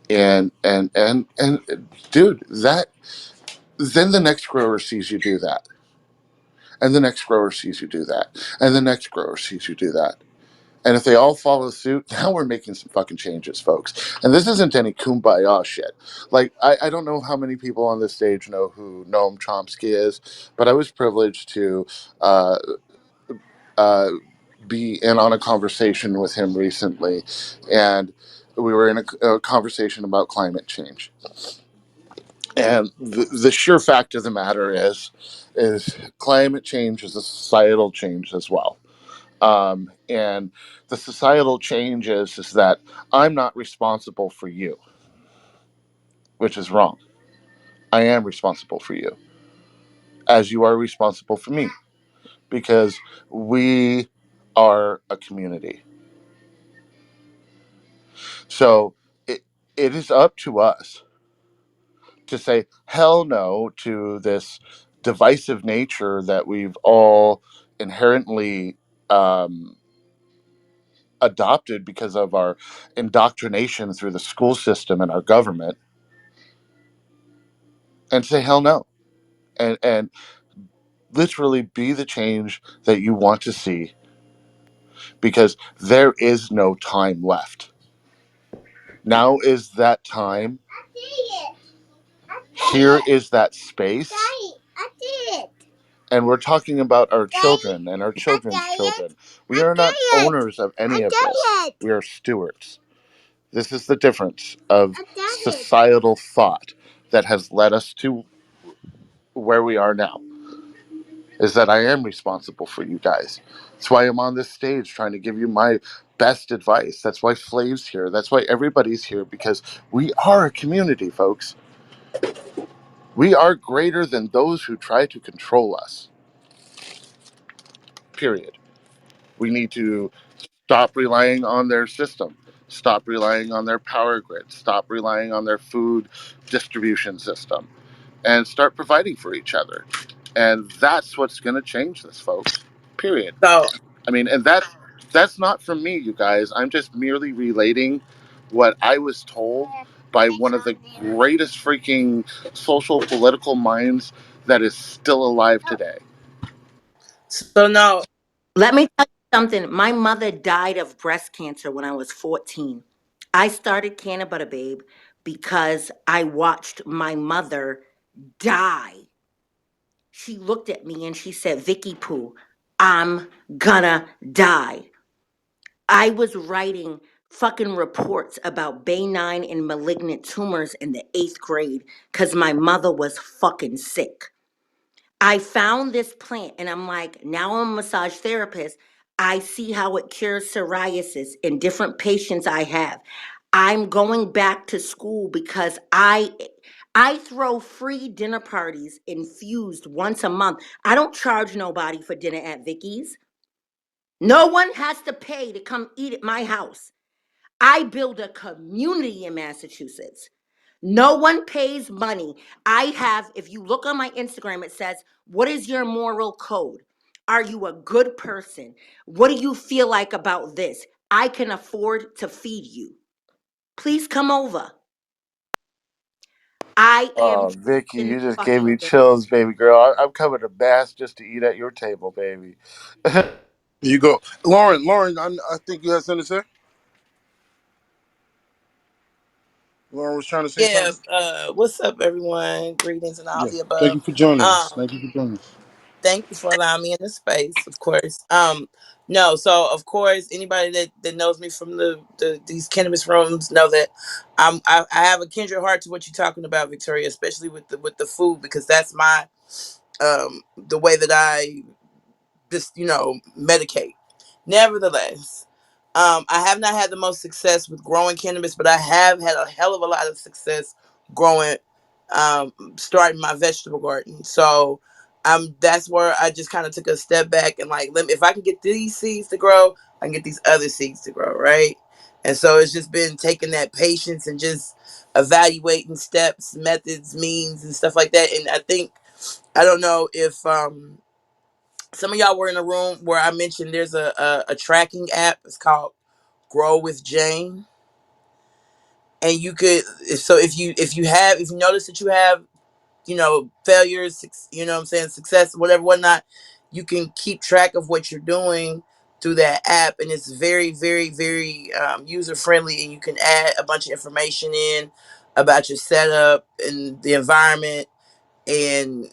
And dude, that then the next grower sees you do that, and the next grower sees you do that, and the next grower sees you do that. And if they all follow suit, now we're making some fucking changes, folks. And this isn't any kumbaya shit. Like, I don't know how many people on this stage know who Noam Chomsky is, but I was privileged to uh, uh, be in on a conversation with him recently. And we were in a conversation about climate change. And the sheer fact of the matter is climate change is a societal change as well. And the societal change is that I'm not responsible for you, which is wrong. I am responsible for you, as you are responsible for me, because we are a community. So it is up to us to say hell no to this divisive nature that we've all inherently um, adopted because of our indoctrination through the school system and our government, and say hell no, and literally be the change that you want to see, because there is no time left. Now is that time. Here is that space. And we're talking about our children and our children's children. We are not owners of any of this. We are stewards. This is the difference of societal thought that has led us to where we are now. Is that I am responsible for you guys. That's why I'm on this stage trying to give you my best advice. That's why Flav's here. That's why everybody's here, because we are a community, folks. We are greater than those who try to control us. Period. We need to stop relying on their system. Stop relying on their power grid. Stop relying on their food distribution system. And start providing for each other. And that's what's going to change this, folks. Period. So I mean, and that's not from me, you guys. I'm just merely relating what I was told by one of the greatest freaking social political minds that is still alive today. so no, Let me tell you something. My mother died of breast cancer when I was 14. I started Canna Butter Babe because I watched my mother die. She looked at me and she said, Vicky Pooh, I'm gonna die. I was writing fucking reports about benign and malignant tumors in the 8th grade because my mother was fucking sick. I found this plant and I'm like, now I'm a massage therapist. I see how it cures psoriasis in different patients I have. I'm going back to school because I throw free dinner parties infused once a month. I don't charge nobody for dinner at Vicky's. No one has to pay to come eat at my house. I build a community in Massachusetts. No one pays money. I have, if you look on my Instagram, it says, what is your moral code? Are you a good person? What do you feel like about this? I can afford to feed you. Please come over. I am Oh, Vicky, in you just gave fucking me business. chills, baby girl. I'm coming to Mass just to eat at your table, baby. There you go. Lauren, I think you had something to say. Lauren was trying to say yeah. something. What's up, everyone? Greetings and all Yeah. the Thank above. you for joining us. Um, Thank you for joining us. Thank you for allowing me in the space, of course. No, so of course, anybody that knows me from these cannabis rooms know that I have a kindred heart to what you're talking about, Victoria, especially with the food, because that's my the way that I just medicate. Nevertheless, I have not had the most success with growing cannabis, but I have had a hell of a lot of success growing, starting my vegetable garden. So that's where I just kind of took a step back and like, if I can get these seeds to grow, I can get these other seeds to grow, right? And so it's just been taking that patience and just evaluating steps, methods, means, and stuff like that. And I think, I don't know if some of y'all were in a room where I mentioned there's a tracking app. It's called Grow with Jane, and you could, so if you notice that you have failures, what I'm saying, success, whatever, whatnot, you can keep track of what you're doing through that app, and it's very, very, very user friendly, and you can add a bunch of information in about your setup and the environment, and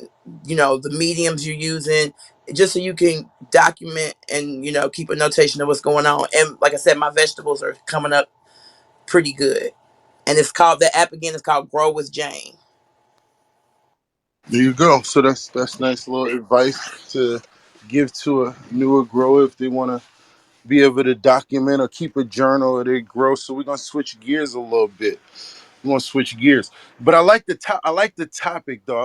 the mediums you're using, just so you can document and keep a notation of what's going on. And like I said, my vegetables are coming up pretty good, and the app again is called Grow with Jane. There you go. So that's nice little advice to give to a newer grower if they want to be able to document or keep a journal of their growth. So we're gonna switch gears a little bit. We're gonna switch gears, but I like the I like the topic though. I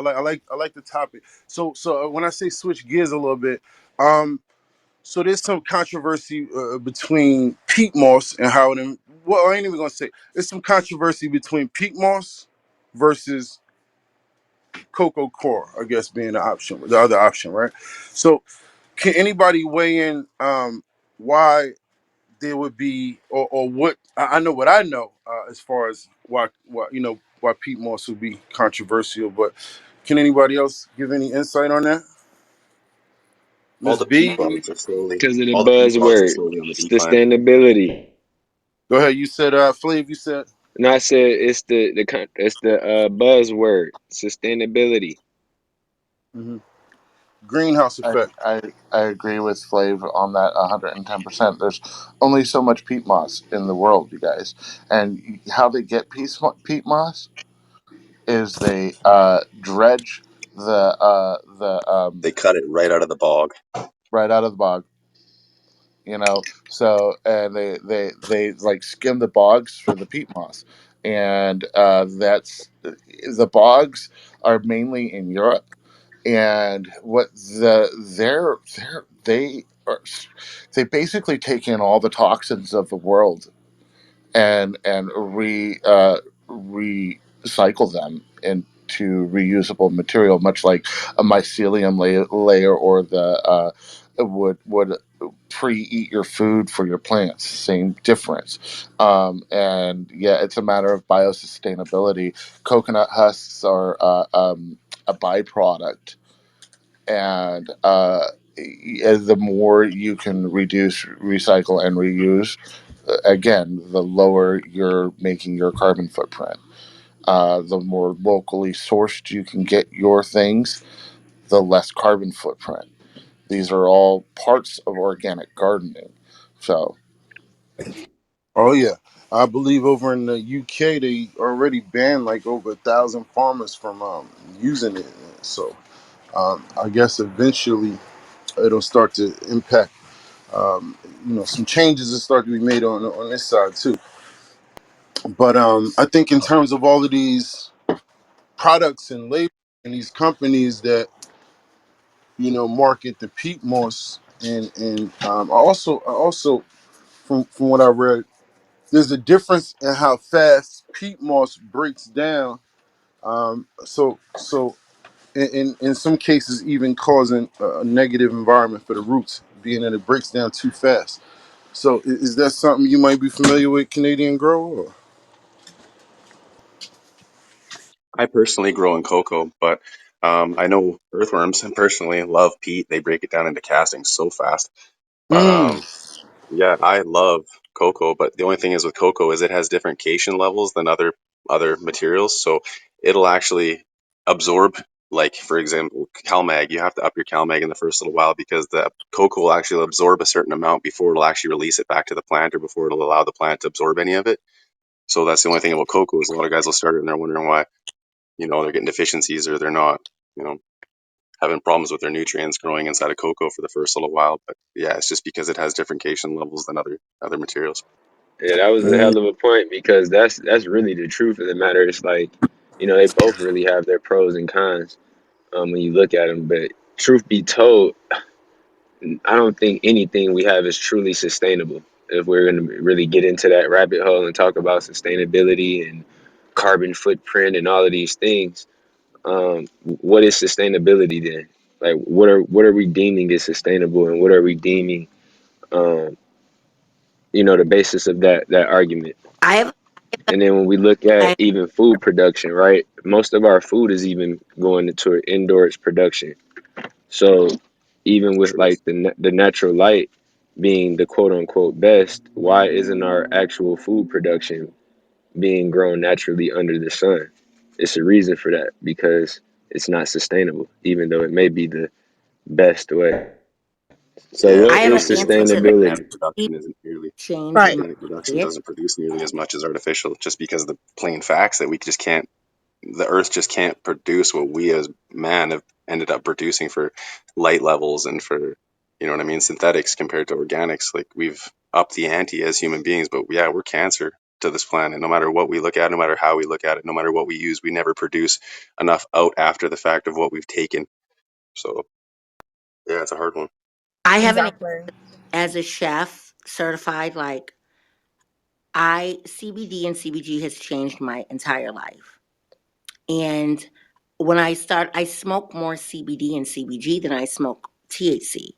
like the topic. So when I say switch gears a little bit, um, so there's some controversy between peat moss and how them. Well, I ain't even gonna say there's some controversy between peat moss versus cocoa core. I guess being the other option, right? So can anybody weigh in why there would be or what I know what I know as far as why peat moss would be controversial, but can anybody else give any insight on that? All Miss the peat B, mods are slowly, Because of the all the peat mods are buzzword, slowly on the decline. sustainability. go ahead. You said Flav. You said And I said it's the buzzword, sustainability. mhm. Greenhouse I, effect. I I agree with Flav on that 110%. There's only so much peat moss in the world, you guys. And how they get peat moss is they dredge the They cut it right out of the bog. right out of the bog, you know. So and they like skim the bogs for the peat moss, and that's the bogs are mainly in Europe, and what they are they basically take in all the toxins of the world and recycle them into reusable material, much like a mycelium layer or the would pre-eat your food for your plants. Same difference. And yeah, it's a matter of biosustainability. Coconut husks are a byproduct, and the more you can reduce, recycle, and reuse, again, the lower you're making your carbon footprint. The more locally sourced you can get your things, the less carbon footprint. These are all parts of organic gardening. So, Oh yeah, I believe over in the UK they already banned like over 1,000 farmers from using it. So I guess eventually it'll start to impact. Some changes that start to be made on this side too. But I think in terms of all of these products and labels and these companies that market the peat moss and I also from what I read, there's a difference in how fast peat moss breaks down. So in some cases even causing a negative environment for the roots, being that it breaks down too fast. So is that something you might be familiar with, Canadian grower? Or? I personally grow in cocoa, but I know earthworms personally love peat. They break it down into castings so fast. But Mm. yeah, I love cocoa, but the only thing is with cocoa is it has different cation levels than other materials, so it'll actually absorb. Like for example, CalMag, you have to up your CalMag in the first little while because the cocoa will actually absorb a certain amount before it'll actually release it back to the plant or before it'll allow the plant to absorb any of it. So that's the only thing about cocoa is a lot of guys will start it and they're wondering why they're getting deficiencies or they're not you know having problems with their nutrients growing inside of cocoa for the first little while. But yeah, it's just because it has different cation levels than other materials. Yeah, that was a Mm. hell of a point because that's really the truth of the matter. It's like, they both really have their pros and cons when you look at them. But truth be told, I don't think anything we have is truly sustainable. If we're going to really get into that rabbit hole and talk about sustainability and carbon footprint and all of these things, what is sustainability then? Like, what are we deeming as sustainable, and what are we deeming, um, the basis of that argument? I have And then when we look at I, even food production, right? Most of our food is even going into indoors production. So even with True. like the natural light being the quote unquote best, why isn't our actual food production being grown naturally under the sun? It's a reason for that because it's not sustainable, even though it may be the best way. So Yeah, I what have is an answer to sustainability? organic production isn't nearly change in Right. my organic production diet. doesn't produce nearly as much as artificial, just because of the plain facts that we just can't. The Earth just can't produce what we as man have ended up producing for light levels and for You know what I mean? Synthetics compared to organics, like we've upped the ante as human beings, but yeah, we're cancer to this planet. No matter what we look at, no matter how we look at it, no matter what we use, we never produce enough out after the fact of what we've taken. So yeah, it's a hard one. I haven't Exactly. as a chef certified, like I CBD and CBG has changed my entire life. And when I smoke more CBD and CBG than I smoke THC.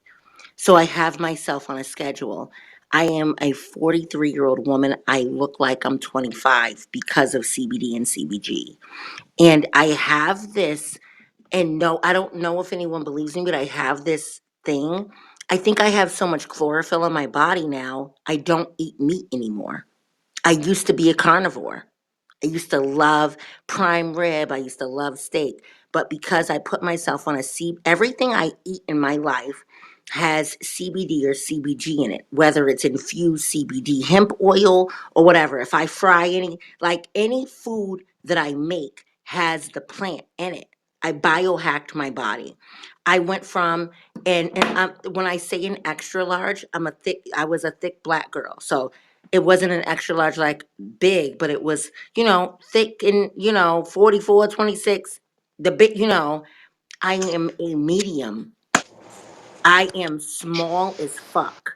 So I have myself on a schedule. I am a 43-year-old woman. I look like I'm 25 because of CBD and CBG. And I have this, and no, I don't know if anyone believes me, but I have this thing. I think I have so much chlorophyll in my body now, I don't eat meat anymore. I used to be a carnivore. I used to love prime rib. I used to love steak. But because I put myself on everything I eat in my life has CBD or CBG in it, whether it's infused CBD hemp oil or whatever. If I fry any food that I make has the plant in it. I biohacked my body. I went from, and when I say an extra large, I was a thick black girl. So it wasn't an extra large like big, but it was, thick and, 44, 26. The big, I am a medium. I am small as fuck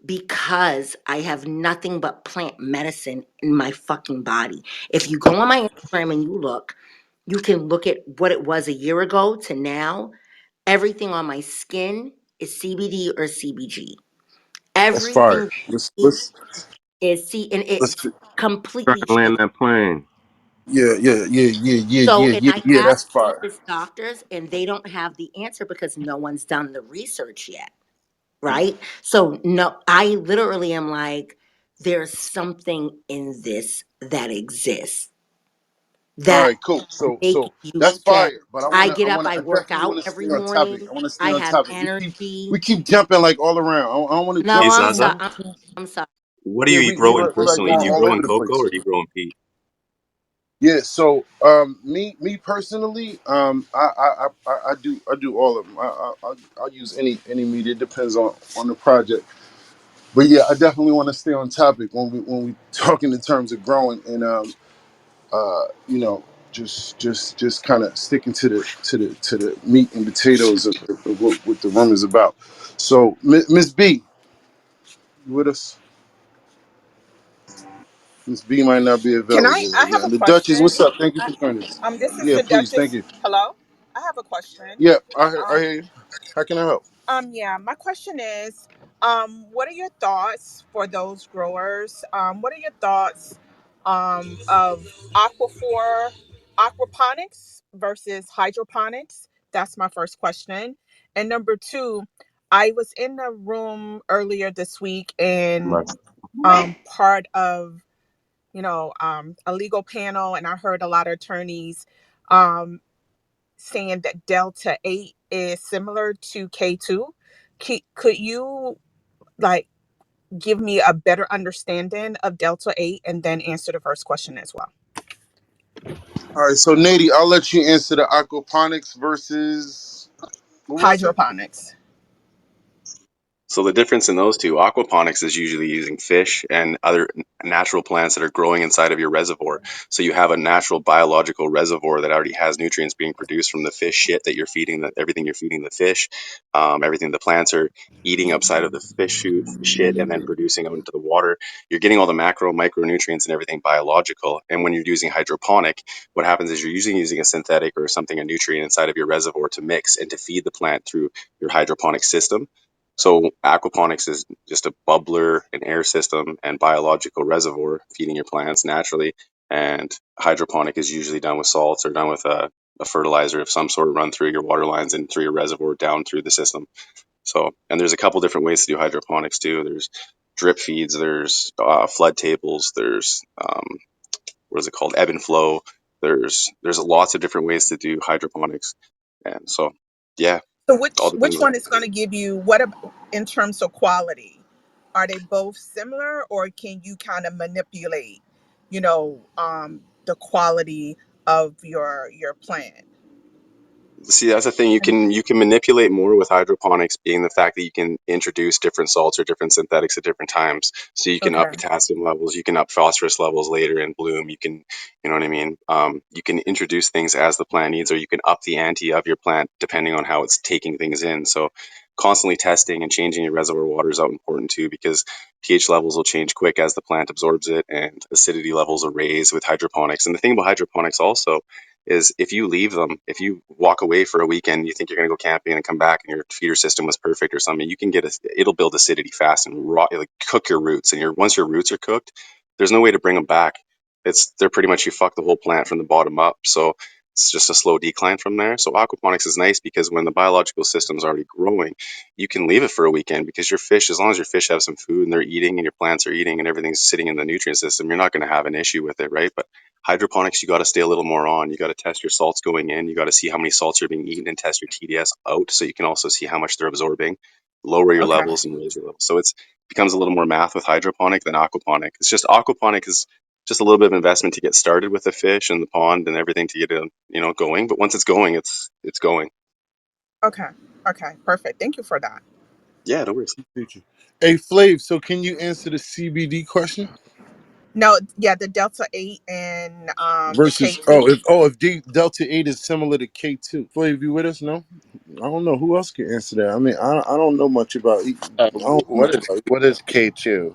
because I have nothing but plant medicine in my fucking body. If you go on my Instagram and you can look at what it was a year ago to now. Everything on my skin is CBD or CBG. That's fire. Everything Let's I eat let's and let's. it's Trying completely to land changed. that plane. Yeah, yeah, yeah, yeah, yeah, So, yeah, and yeah, I yeah. have That's fire. cannabis doctors, and they don't have the answer because no one's done the research yet, right? So, no, I literally am like, there's something in this that exists All that right, cool. So make you that's say, fire. But I I wanna, get up, I I work definitely out wanna stay every on topic. morning, I wanna stay I on have topic. We energy. keep jumping like all around. I don't want to No, Hey jump I'm too Zaza, sorry. much. I'm sorry. what are Yeah, you we growing we're like personally? going Do you all grow over in the cocoa place. or do you grow in peat? Yeah. So me personally, I do all of them. I'll use any media. It depends on the project. But yeah, I definitely want to stay on topic when we talking in terms of growing and you know, just kind of sticking to the meat and potatoes of what the room is about. So, Miss B, you with us? Miss B might not be Can available I right have now. a The Duchess, question? what's up? Thank you I, for joining us. this is Yeah, the please, thank Duchess. you. Hello. I have a question. Yeah, I Um, hear you. How can I help? yeah, my question is, what are your thoughts for those growers? What are your thoughts, of aquaponics versus hydroponics? That's my first question. And number two, I was in a room earlier this week, and Must. part of a legal panel, and I heard a lot of attorneys um, saying that Delta 8 is similar to K2. Could you like give me a better understanding of Delta 8 and then answer the first question as well? All right, so Nady, I'll let you answer the aquaponics versus what was it? Hydroponics. So the difference in those two, aquaponics is usually using fish and other natural plants that are growing inside of your reservoir. So you have a natural biological reservoir that already has nutrients being produced from the fish shit that you're feeding, everything you're feeding the fish, everything the plants are eating upside of the shit and then producing out into the water. You're getting all the macro, micronutrients and everything biological. And when you're using hydroponic, what happens is you're using a synthetic or something, a nutrient inside of your reservoir to mix and to feed the plant through your hydroponic system. So aquaponics is just a bubbler, an air system, and biological reservoir feeding your plants naturally. And hydroponic is usually done with salts or done with a fertilizer of some sort run through your water lines and through your reservoir down through the system. So, and there's a couple different ways to do hydroponics too. There's drip feeds, there's flood tables, there's what is it called, ebb and flow. There's lots of different ways to do hydroponics, and so yeah, So all which depends on. one is going to give you what in terms of quality? Are they both similar, or can you kind of manipulate, the quality of your plant? See, that's the thing. You can manipulate more with hydroponics, being the fact that you can introduce different salts or different synthetics at different times. So you can up Okay. potassium levels, you can up phosphorus levels later in bloom. You know what I mean. You can introduce things as the plant needs, or you can up the ante of your plant depending on how it's taking things in. So constantly testing and changing your reservoir water is out important too, because pH levels will change quick as the plant absorbs it, and acidity levels will raise with hydroponics. And the thing about hydroponics also is if you leave them, if you walk away for a weekend, you think you're going to go camping and come back and your feeder system was perfect or something, you can it'll build acidity fast and like cook your roots. And once your roots are cooked, there's no way to bring them back. They're pretty much, you fuck the whole plant from the bottom up. So it's just a slow decline from there. So aquaponics is nice because when the biological system's already growing, you can leave it for a weekend because your fish, as long as your fish have some food and they're eating and your plants are eating and everything's sitting in the nutrient system, you're not going to have an issue with it, right? But hydroponics, you got to stay a little more on. You got to test your salts going in. You got to see how many salts are being eaten and test your TDS out, so you can also see how much they're absorbing, lower your Okay. levels and raise your levels. So it's becomes a little more math with hydroponic than aquaponic. It's just aquaponic is just a little bit of investment to get started with the fish and the pond and everything to get it, going. But once it's going, it's going. Okay. Okay. Perfect. Thank you for that. Yeah, no worries. Appreciate you. Hey, Flav, so can you answer the CBD question No, yeah, the Delta 8 and the versus K2. if Delta 8 is similar to K2? Flav, you with us? No, I don't know who else can answer that. I mean, I don't know much about. I don't know much about. What is K2?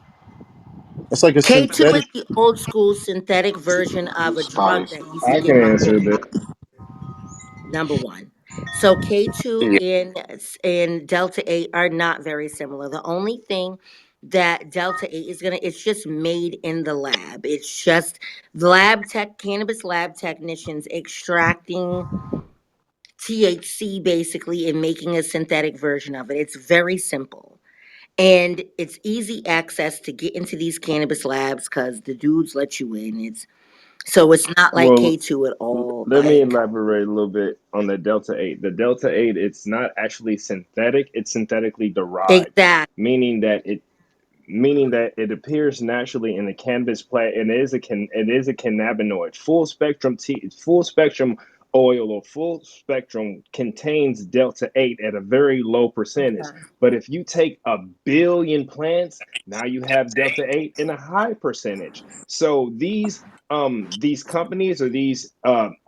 It's like a K2 is synthetic. the old school synthetic version of a drug Molly's. that used to I get can answer marketed. that. Number one. So K2 Yeah. and Delta 8 are not very similar. The only thing that Delta 8 is gonna, it's just made in the lab. It's just cannabis lab technicians extracting THC basically and making a synthetic version of it. It's very simple. And it's easy access to get into these cannabis labs because the dudes let you in. It's not like Well, K2 at all. let me Like elaborate a little bit on the Delta 8. The Delta 8, it's not actually synthetic, it's synthetically derived, exact. meaning that it appears naturally in the cannabis plant, and it is a cannabinoid. Full spectrum oil or full spectrum contains delta 8 at a very low percentage. Okay. But if you take a billion plants, now you have delta 8 in a high percentage. So these companies, or these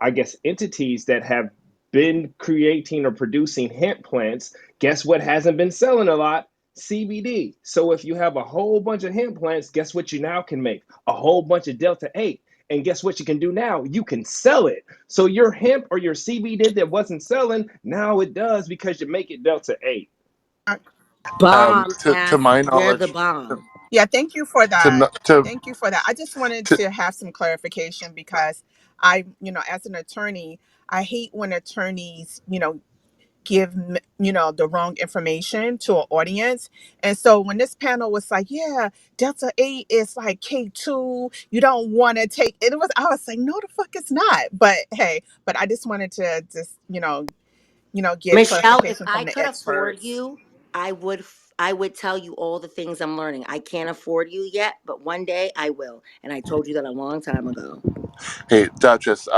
I guess entities that have been creating or producing hemp plants, guess what hasn't been selling a lot? CBD. So if you have a whole bunch of hemp plants, guess what you now can make? A whole bunch of Delta 8. And guess what you can do now? You can sell it. So your hemp or your CBD that wasn't selling, now it does because you make it Delta 8. Bomb To ass. my You're the knowledge, to bomb. Yeah, thank you for to that. kn- to, Thank you for that. I just wanted to to have some clarification because as an attorney, I hate when attorneys, give the wrong information to an audience. And so when this panel was like, yeah, Delta 8 is like K2, you don't want to take it, was, I was like, no, the fuck it's not. But hey, but I just wanted to just get Michelle, if clarification I from the could afford experts. you, I would tell you all the things I'm learning. I can't afford you yet, but one day I will. And I told you that a long time ago. hey, Duchess,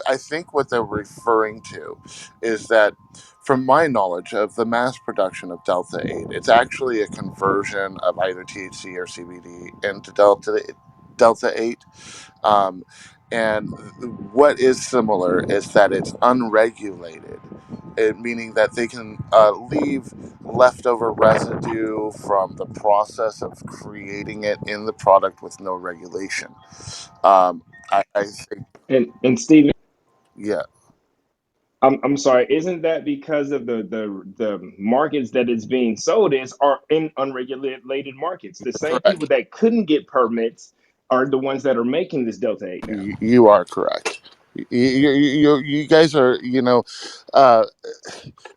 I think what they're referring to is that, from my knowledge of the mass production of Delta 8, it's actually a conversion of either THC or CBD into Delta 8. Um, and what is similar is that it's unregulated, meaning that they can leave leftover residue from the process of creating it in the product with no regulation. I think, And Stephen, yeah, I'm sorry, isn't that because of the markets that it's being sold in are in unregulated markets? The same correct. people that couldn't get permits are the ones that are making this Delta 8 now. You are correct. You guys are, uh,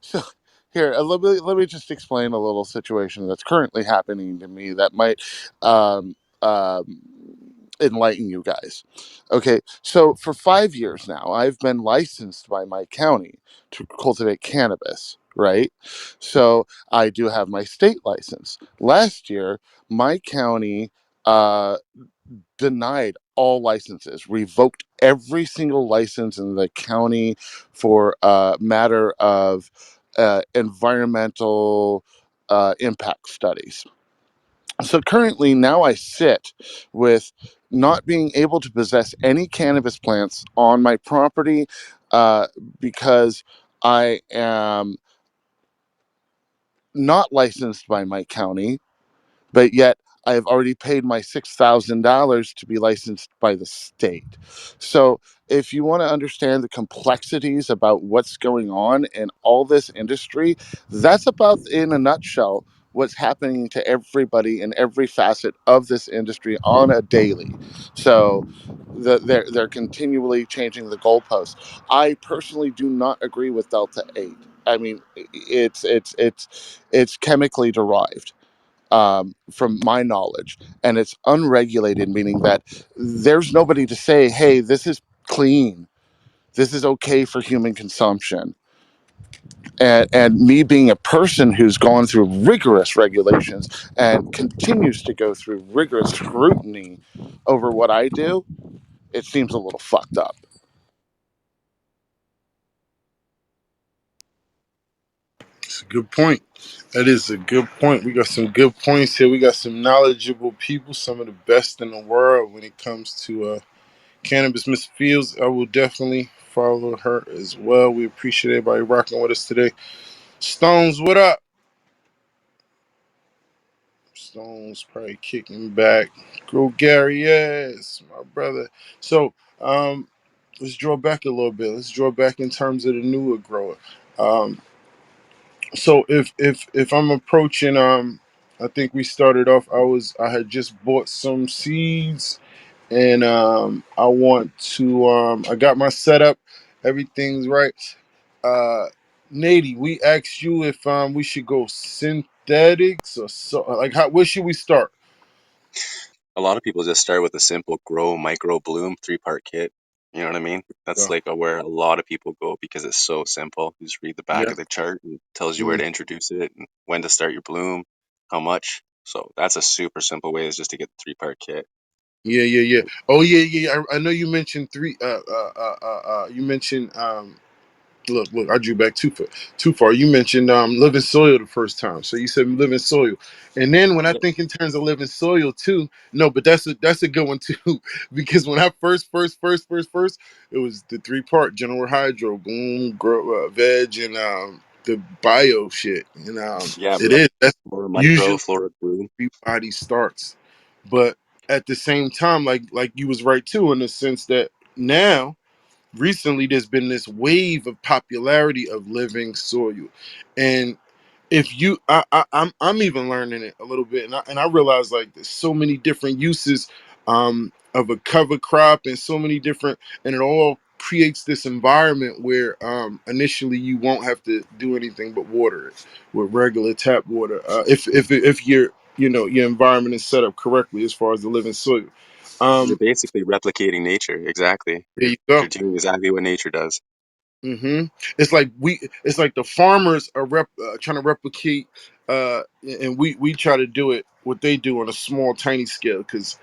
so here, let me just explain a little situation that's currently happening to me that might um, um, enlighten you guys. Okay, so for 5 years now, I've been licensed by my county to cultivate cannabis, right? So I do have my state license. Last year, my county. Uh, Denied all licenses, revoked every single license in the county for a matter of environmental impact studies. So currently, now I sit with not being able to possess any cannabis plants on my property uh, because I am not licensed by my county, but yet I have already paid my $6,000 to be licensed by the state. So, if you want to understand the complexities about what's going on in all this industry, that's about, in a nutshell, what's happening to everybody in every facet of this industry on a daily. So, they're continually changing the goalposts. I personally do not agree with Delta 8. I mean, it's chemically derived, from my knowledge, and it's unregulated, meaning that there's nobody to say, hey, this is clean, this is okay for human consumption. And me being a person who's gone through rigorous regulations and continues to go through rigorous scrutiny over what I do, it seems a little fucked up. It's a good point. That is a good point. We got some good points here. We got some knowledgeable people, some of the best in the world when it comes to cannabis. Miss Fields, I will definitely follow her as well. We appreciate everybody rocking with us today. Stones, what up? Stones probably kicking back. Go Gary, yes, my brother. So let's draw back a little bit. Let's draw back in terms of the newer grower. Um, so if I'm approaching, I think we started off. I had just bought some seeds, and I want to. I got my setup. Everything's right. Uh, Nady, we asked you if we should go synthetics or so. Like, how? Where should we start? A lot of people just start with a simple grow, micro, bloom, 3-part kit. You know what I mean? That's Yeah. like where a lot of people go because it's so simple. You just read the back Yeah. of the chart and it tells you where Mm. to introduce it and when to start your bloom, how much. So that's a super simple way is just to get the 3-part kit. Yeah. Yeah. Yeah. Oh yeah. Yeah. I know you mentioned three. You mentioned look, I drew back too far. You mentioned living soil the first time, so you said living soil, and then when I Yep. think in terms of living soil too, no, but that's a good one too, because when I first, it was the 3-part general hydro, boom, grow, veg, and the bio shit, and Yeah, it is that's flora micro, usually flora bloom. everybody starts, but at the same time, like you was right too, in the sense that now recently there's been this wave of popularity of living soil, and if you I'm even learning it a little bit, and I realize like there's so many different uses of a cover crop, and so many different, and it all creates this environment where initially you won't have to do anything but water it with regular tap water, if your your environment is set up correctly as far as the living soil. You're um basically replicating nature. Exactly. there You're you go. you're doing exactly what nature does. hmm It's like the farmers are trying to replicate, and we try to do it what they do on a small, tiny scale. Because,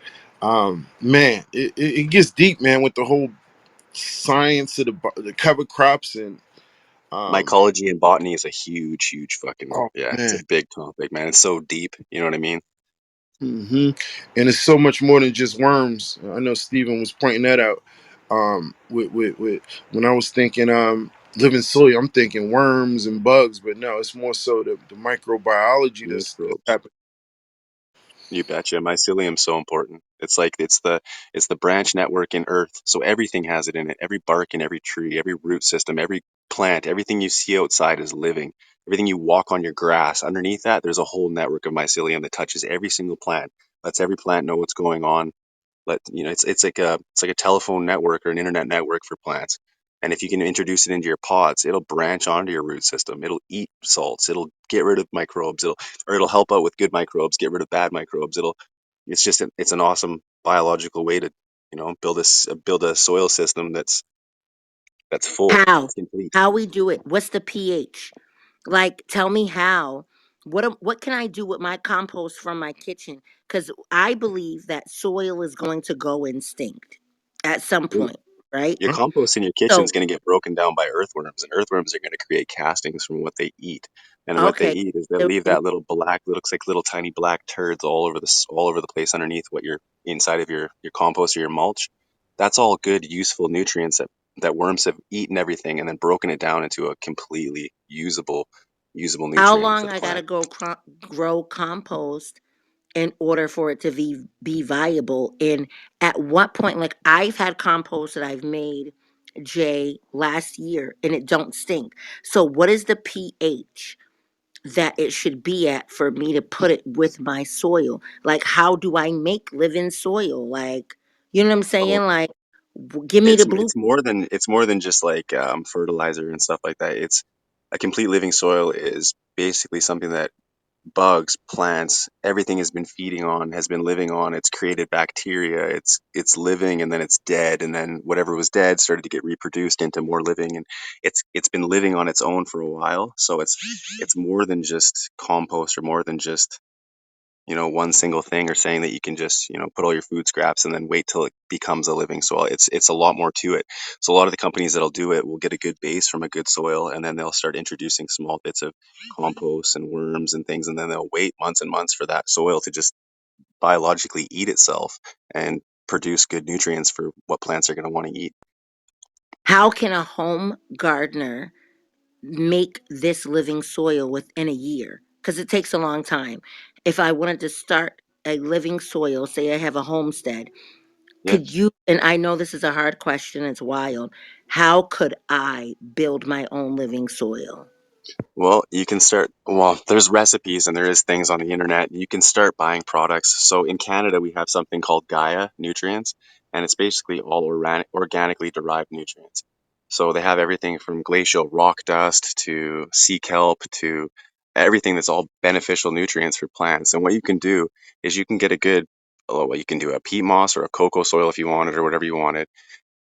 man, it gets deep, man, with the whole science of the cover crops and um, Mycology and botany is a huge, huge fucking, oh yeah, it's a man, big topic, man. It's so deep. You know what I mean? hmm and it's so much more than just worms. I know Steven was pointing that out. With when I was thinking living soil, I'm thinking worms and bugs, but no, it's more so the microbiology that's Microbes. happening. You betcha. Mycelium's so important. It's like it's the branch network in Earth. So everything has it in it. Every bark in every tree, every root system, every plant, everything you see outside is living. Everything you walk on your grass, underneath that, there's a whole network of mycelium that touches every single plant. Lets every plant know what's going on. It's like a telephone network or an internet network for plants. And if you can introduce it into your pots, it'll branch onto your root system. It'll eat salts. It'll get rid of microbes. It'll help out with good microbes, get rid of bad microbes. It's an awesome biological way to, build a soil system that's full, How? that's complete. How we do it? What's the pH? Like, tell me how. What can I do with my compost from my kitchen? Because I believe that soil is going to go extinct at some point, right? Your compost in your kitchen is So going to get broken down by earthworms, and earthworms are going to create castings from what they eat. And what they okay, eat is they the- leave that little black, looks like little tiny black turds all over the place underneath what you're inside of your compost or your mulch. That's all good, useful nutrients that worms have eaten everything and then broken it down into a completely usable how nutrient for long the I gotta plant. grow compost in order for it to be viable? And at what point, like I've had compost that I've made, Jay, last year, and it don't stink. So what is the pH that it should be at for me to put it with my soil? Like, how do I make living soil? Like, you know what I'm saying? Like, give me the blue. It's more than just like fertilizer and stuff like that. It's a complete living soil is basically something that bugs, plants, everything has been feeding on, has been living on. It's created bacteria. It's living and then it's dead, and then whatever was dead started to get reproduced into more living, and it's been living on its own for a while. So it's more than just compost or more than just one single thing or saying that you can just put all your food scraps and then wait till it becomes a living soil. It's a lot more to it. So a lot of the companies that'll do it will get a good base from a good soil, and then they'll start introducing small bits of compost and worms and things, and then they'll wait months and months for that soil to just biologically eat itself and produce good nutrients for what plants are going to want to eat. How can a home gardener make this living soil within a year? Because it takes a long time. If I wanted to start a living soil, say I have a homestead, Yeah. could you, and I know this is a hard question, it's wild, how could I build my own living soil? Well, you can start, well, there's recipes and there is things on the internet. You can start buying products. So in Canada, we have something called Gaia nutrients, and it's basically all organically derived nutrients. So they have everything from glacial rock dust to sea kelp to everything that's all beneficial nutrients for plants. And what you can do is you can get a good, well, you can do a peat moss or a cocoa soil if you want it or whatever you want,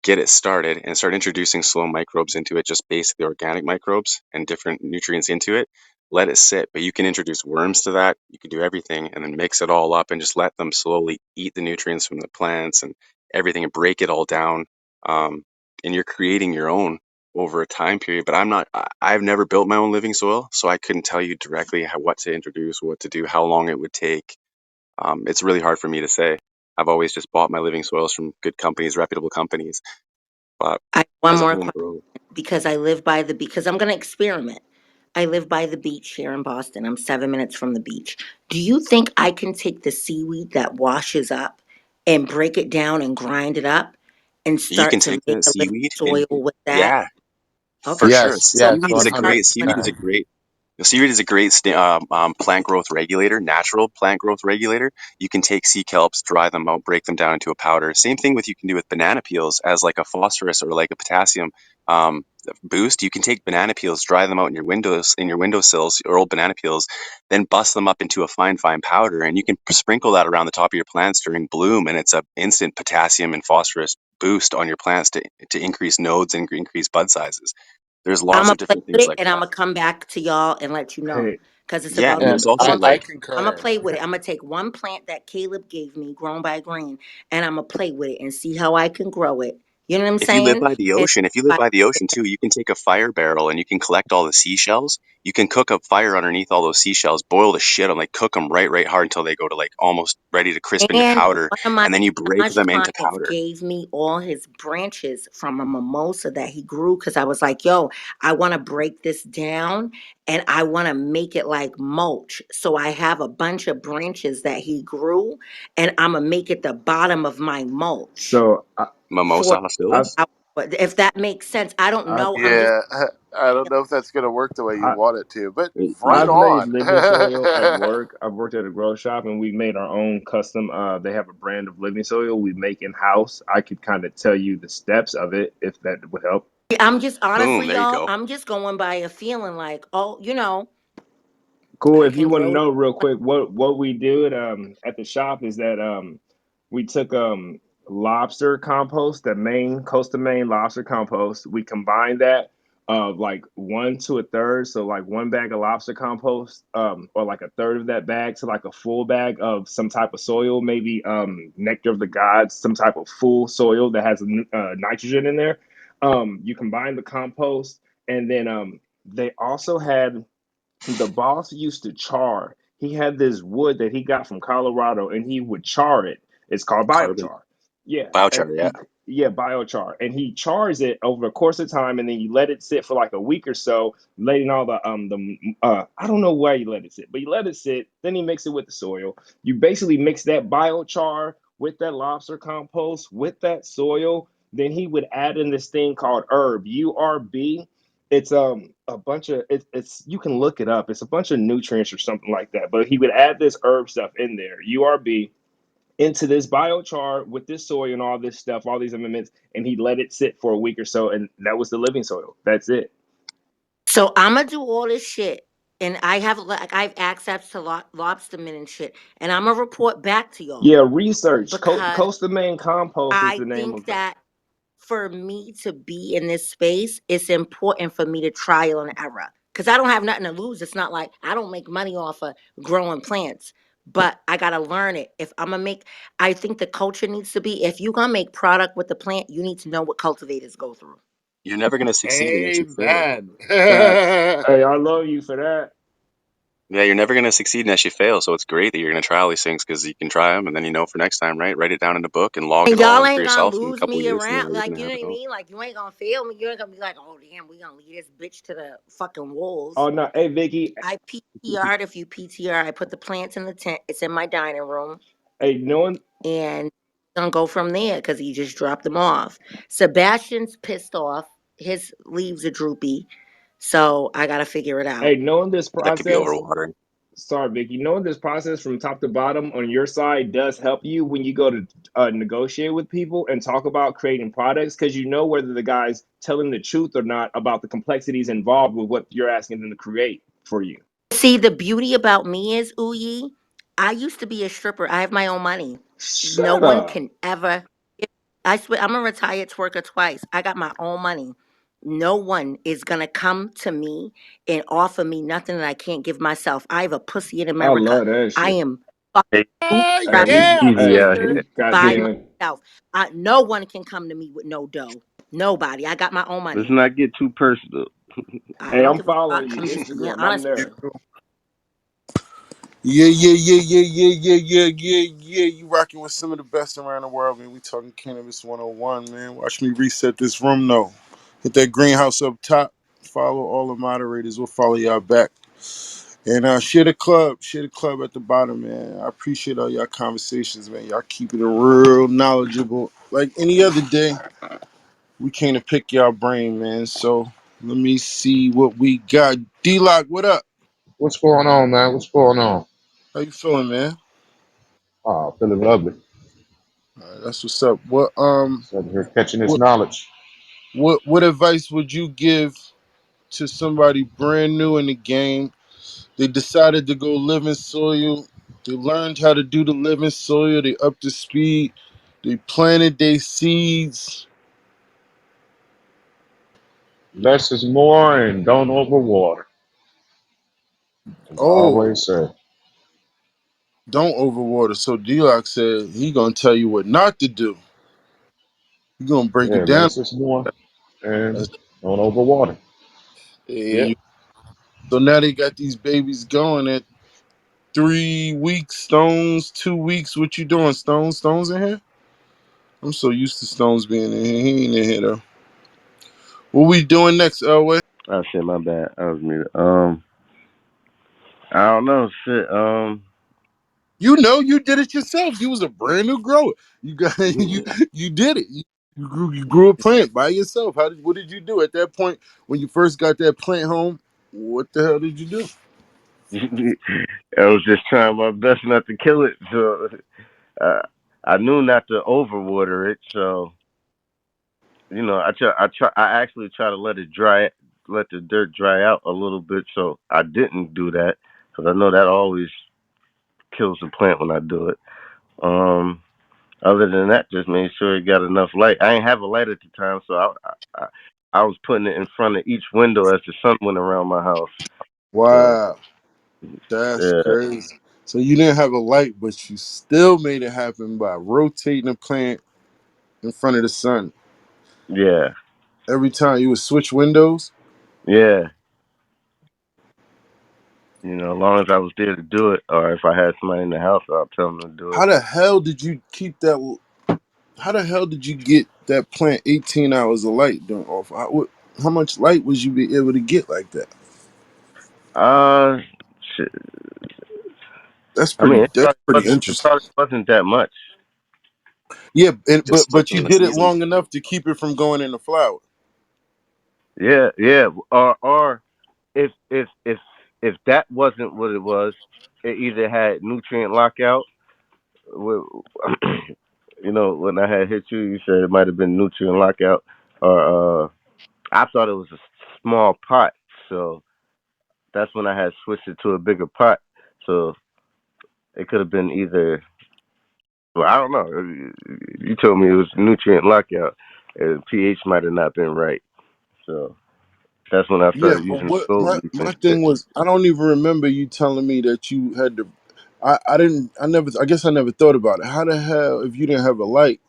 get it started and start introducing slow microbes into it, just basically organic microbes and different nutrients into it. Let it sit, but you can introduce worms to that. You can do everything and then mix it all up and just let them slowly eat the nutrients from the plants and everything and break it all down. Um, and you're creating your own over a time period. But I've never built my own living soil, so I couldn't tell you directly what to introduce, what to do, how long it would take. It's really hard for me to say. I've always just bought my living soils from good companies, reputable companies. But I one as a more home question, grower, because I live by the because I'm going to experiment. I live by the beach here in Boston. I'm 7 minutes from the beach. Do you think I can take the seaweed that washes up and break it down and grind it up and you start can to take make that a living seaweed and soil with that? yeah, for Okay. sure. Yes, So yes, I'm Seaweed is gonna a start great. doing Seaweed is a 100%. great. Seaweed is a great plant growth regulator, natural plant growth regulator. You can take sea kelps, dry them out, break them down into a powder. Same thing with you can do with banana peels as like a phosphorus or like a potassium um, boost. You can take banana peels, dry them out in your windowsills, or old banana peels, then bust them up into a fine powder, and you can sprinkle that around the top of your plants during bloom, and it's a instant potassium and phosphorus boost on your plants to increase nodes and increase bud sizes. There's I'm lots gonna of play different with things it like and I'm that. gonna come back to y'all and let you know Hey, because it's Yeah, about and the there's And also one I like plant. I'm gonna concur. play with it. I'm gonna take one plant that Caleb gave me, grown by green, and I'm gonna play with it and see how I can grow it. You know what I'm if you live saying? by the And ocean, if you live by the ocean too, you can take a fire barrel and you can collect all the seashells. You can cook a fire underneath all those seashells, boil the shit on, like cook them right hard until they go to like almost ready to crisp into And powder, one of my and then you break massage them into clients powder. gave me all his branches from a mimosa that he grew because I was like, yo, I want to break this down and I want to make it like mulch. So I have a bunch of branches that he grew and I'm going to make it the bottom of my mulch so for Mimosa I, hostility. if that makes sense. I don't I, know. I'm just Yeah, I don't know if that's going to work the way you I, want it to, but right I've made on. living soil at work. I've worked at a grow shop and we've made our own custom. They have a brand of living soil we make in house. I could kind of tell you the steps of it if that would help. I'm just Boom, honestly, there you y'all, go. I'm just going by a feeling like, oh, Cool. I If you can want to grow. know real quick, what we do at the shop is that we took lobster compost, the Maine coastal Maine lobster compost. We combined that. of like one to a third. So like one bag of lobster compost, or like a third of that bag to like a full bag of some type of soil, maybe nectar of the gods, some type of full soil that has nitrogen in there. You combine the compost, and then they also had the boss used to char. He had this wood that he got from Colorado, and he would char it. It's called Carbon biochar. Yeah, biochar. Yeah. yeah, biochar, and he chars it over the course of time, and then you let it sit for like a week or so, letting all the I don't know why you let it sit, but you let it sit. Then he mix it with the soil. You basically mix that biochar with that lobster compost with that soil. Then he would add in this thing called URB. It's a bunch of it's you can look it up. It's a bunch of nutrients or something like that. But he would add this herb stuff in there, URB, into this biochar with this soil and all this stuff, all these amendments, and he let it sit for a week or so, and that was the living soil. That's it. So I'm gonna do all this shit, and I have access to lobstermen and shit, and I'm gonna report back to y'all Yeah, research. because Coastal Maine Compost is I the name think of it. that for me to be in this space, it's important for me to trial and error because I don't have nothing to lose. It's not like I don't make money off of growing plants, but I gotta learn it. If I'm gonna make, I think the culture needs to be if you gonna make product with the plant, you need to know what cultivators go through. You're never going to succeed unless you fail. Amen. Facts. Hey, I love you for that. Yeah, you're never going to succeed unless you fail. So it's great that you're going to try all these things because you can try them and then you know for next time, right? Write it down in a book and log And it all y'all in for ain't gonna yourself. In a lose couple of me years from now, around, you're like going to you know have what it I all. mean. Like you ain't gonna fail me. You ain't gonna be like, oh damn, we gonna leave this bitch to the fucking wolves. Oh no, hey Vicky. I PTR'd if you PTR. I put the plants in the tent. It's in my dining room. Hey, knowing And gonna go from there because he just dropped them off. Sebastian's pissed off. His leaves are droopy, so I gotta figure it hey, out. knowing this That could be process. overwatering. Sorry, Vicky. Knowing this process from top to bottom on your side does help you when you go to negotiate with people and talk about creating products because you know whether the guy's telling the truth or not about the complexities involved with what you're asking them to create for you. See, the beauty about me is, Uyi, I used to be a stripper. I have my own money. No Shut one up. can ever. I swear, I'm a retired twerker twice. I got my own money. No one is gonna come to me and offer me nothing that I can't give myself. I have a pussy in I America. love that I shit. am Hey, fucking Hey, strapping Yeah. Easy out hey, here. by goddamn. myself. No one can come to me with no dough. Nobody. I got my own Let's money. not get too personal. I Hey, don't I'm give a following fuck. you. I'm just being Instagram. I'm honest with there. you. Yeah, yeah, yeah, yeah, yeah, yeah, yeah, yeah, yeah. You rocking with some of the best around the world, man. We talking cannabis 101, man. Watch me reset this room, though. Hit that greenhouse up top. Follow all the moderators. We'll follow y'all back. And share the club at the bottom, man. I appreciate all y'all conversations, man. Y'all keeping it real knowledgeable. Like any other day, we came to pick y'all brain, man. So let me see what we got. D-Lock, what up? What's going on, man? What's going on? How you feeling, man? Oh, feeling lovely. All right, that's what's up. Sitting here catching this What knowledge. what advice would you give to somebody brand new in the game? They decided to go live in soil. They learned how to do the living soil. They up to speed. They planted their seeds. Less is more and don't overwater, as I Oh, always say. don't overwater. So D-Lock said he gonna tell you what not to do. He gonna break Yeah, it down. less is more and That's- don't overwater. there Yeah. you- So now they got these babies going at 3 weeks. Stones, 2 weeks. What you doing, Stones? Stones in here? I'm so used to Stones being in here. He ain't in here though. What we doing next, Elway? Oh shit, my bad. I was muted. I don't know. Shit. You know, you did it yourself. You was a brand new grower. You got you did it. You grew a plant by yourself. What did you do at that point when you first got that plant home? What the hell did you do? I was just trying my best not to kill it. So uh, I knew not to overwater it. So I actually try to let the dirt dry out a little bit. So I didn't do that because I know that always kills the plant when I do it. Um, Other than that, just made sure it got enough light. I ain't have a light at the time, so I was putting it in front of each window as the sun went around my house. So Wow, that's yeah, crazy. So you didn't have a light, but you still made it happen by rotating the plant in front of the sun. yeah, Every time you would switch windows. yeah. As long as I was there to do it, or if I had somebody in the house, I'll tell them to do it. How the hell did you keep that? How the hell did you get that plant 18 hours of light during off? How much light was you be able to get like that? Uh, shit. That's I mean, pretty. That's pretty it interesting. probably wasn't that much. Yeah, but Just but you flipping the did it season. long enough to keep it from going in the flower. Yeah, yeah. Or if that wasn't what it was, it either had nutrient lockout. With, when I had hit you, you said it might have been nutrient lockout, or I thought it was a small pot, so that's when I had switched it to a bigger pot. So it could have been either. Well, I don't know. You told me it was nutrient lockout, and pH might have not been right. So that's when I Yeah, started but using what gold my leaf and my shit. thing was, I don't even remember you telling me that you had to. I didn't. I never. I guess I never thought about it. How the hell, if you didn't have a light,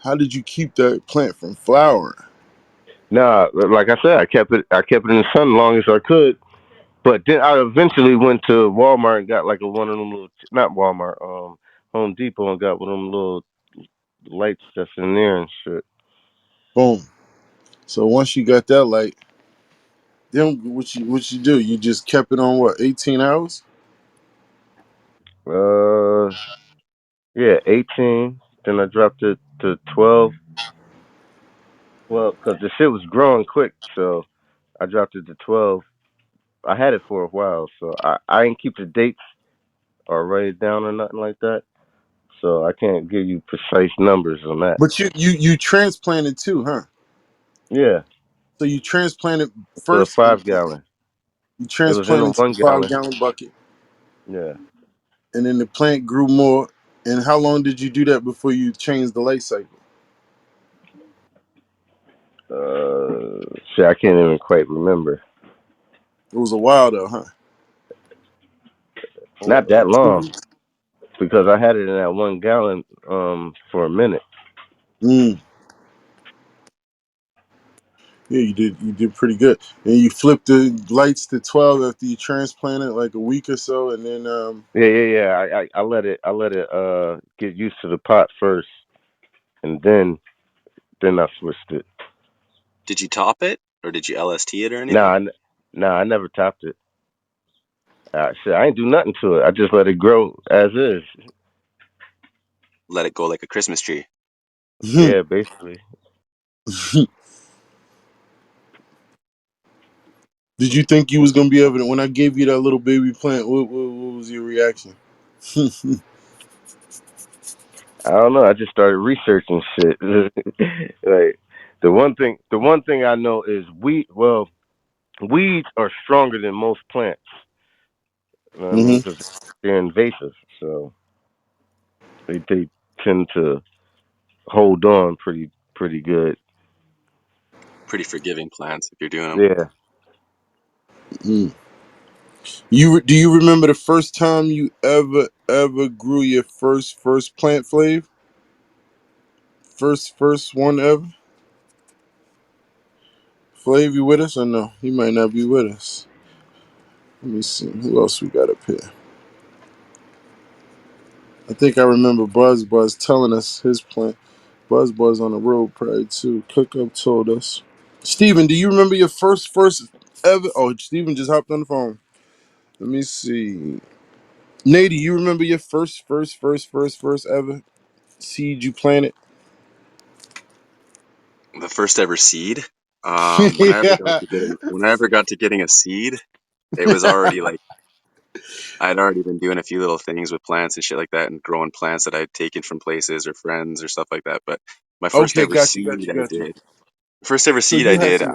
how did you keep that plant from flowering? Nah, like I said, I kept it in the sun as long as I could. But then I eventually went to Walmart and got like one of them little, not Walmart, Home Depot, and got one of them little lights that's in there and shit. Boom. So once you got that light, then what you do? You just kept it on what 18 hours? Uh, yeah, 18. Then I dropped it to 12. Well, because the shit was growing quick, so I dropped it to 12. I had it for a while, so I didn't keep the dates or write it down or nothing like that. So I can't give you precise numbers on that. But you transplanted too, huh? Yeah, So you transplanted to a first, and 5 gallon. you It was in a transplanted to the 5 1 gallon. gallon bucket, Yeah. and then the plant grew more. And how long did you do that before you changed the light cycle? Shit, I can't even quite remember. It was a while though, huh? Not that Two long weeks. because I had it in that 1 gallon for a minute. Mm. Yeah, you did. You did pretty good. And you flipped the lights to 12 after you transplanted, like a week or so, and then Yeah, yeah, yeah. I let it get used to the pot first, and then I switched it. Did you top it or did you LST it or anything? Nah, nah, I never topped it. Shit, I ain't do nothing to it. I just let it grow as is. Let it go like a Christmas tree. Yeah, basically. did you think you was gonna be able to? When I gave you that little baby plant, what was your reaction? I don't know. I just started researching shit. Like the one thing I know is weeds are stronger than most plants. You know what I mean? Hmm. Because they're invasive, so they tend to hold on pretty good. Pretty forgiving plants if you're doing them. Yeah. Mm. Do you remember the first time you ever grew your first plant, Flav? First one ever. Flav, you with us or no? He might not be with us. Let me see. Who else we got up here? I think I remember Buzz telling us his plant. Buzz on the road probably too. ClkUp told us. Steven, do you remember your first ever? Oh, Steven just hopped on the phone. Let me see. Nady, you remember your first ever seed you planted? The first ever seed. Yeah. When I ever got to getting a seed, it was already like I'd already been doing a few little things with plants and shit like that, and growing plants that I'd taken from places or friends or stuff like that. But my first Okay, ever got you, seed got you, I got you. did. First ever So seed you I had did, some.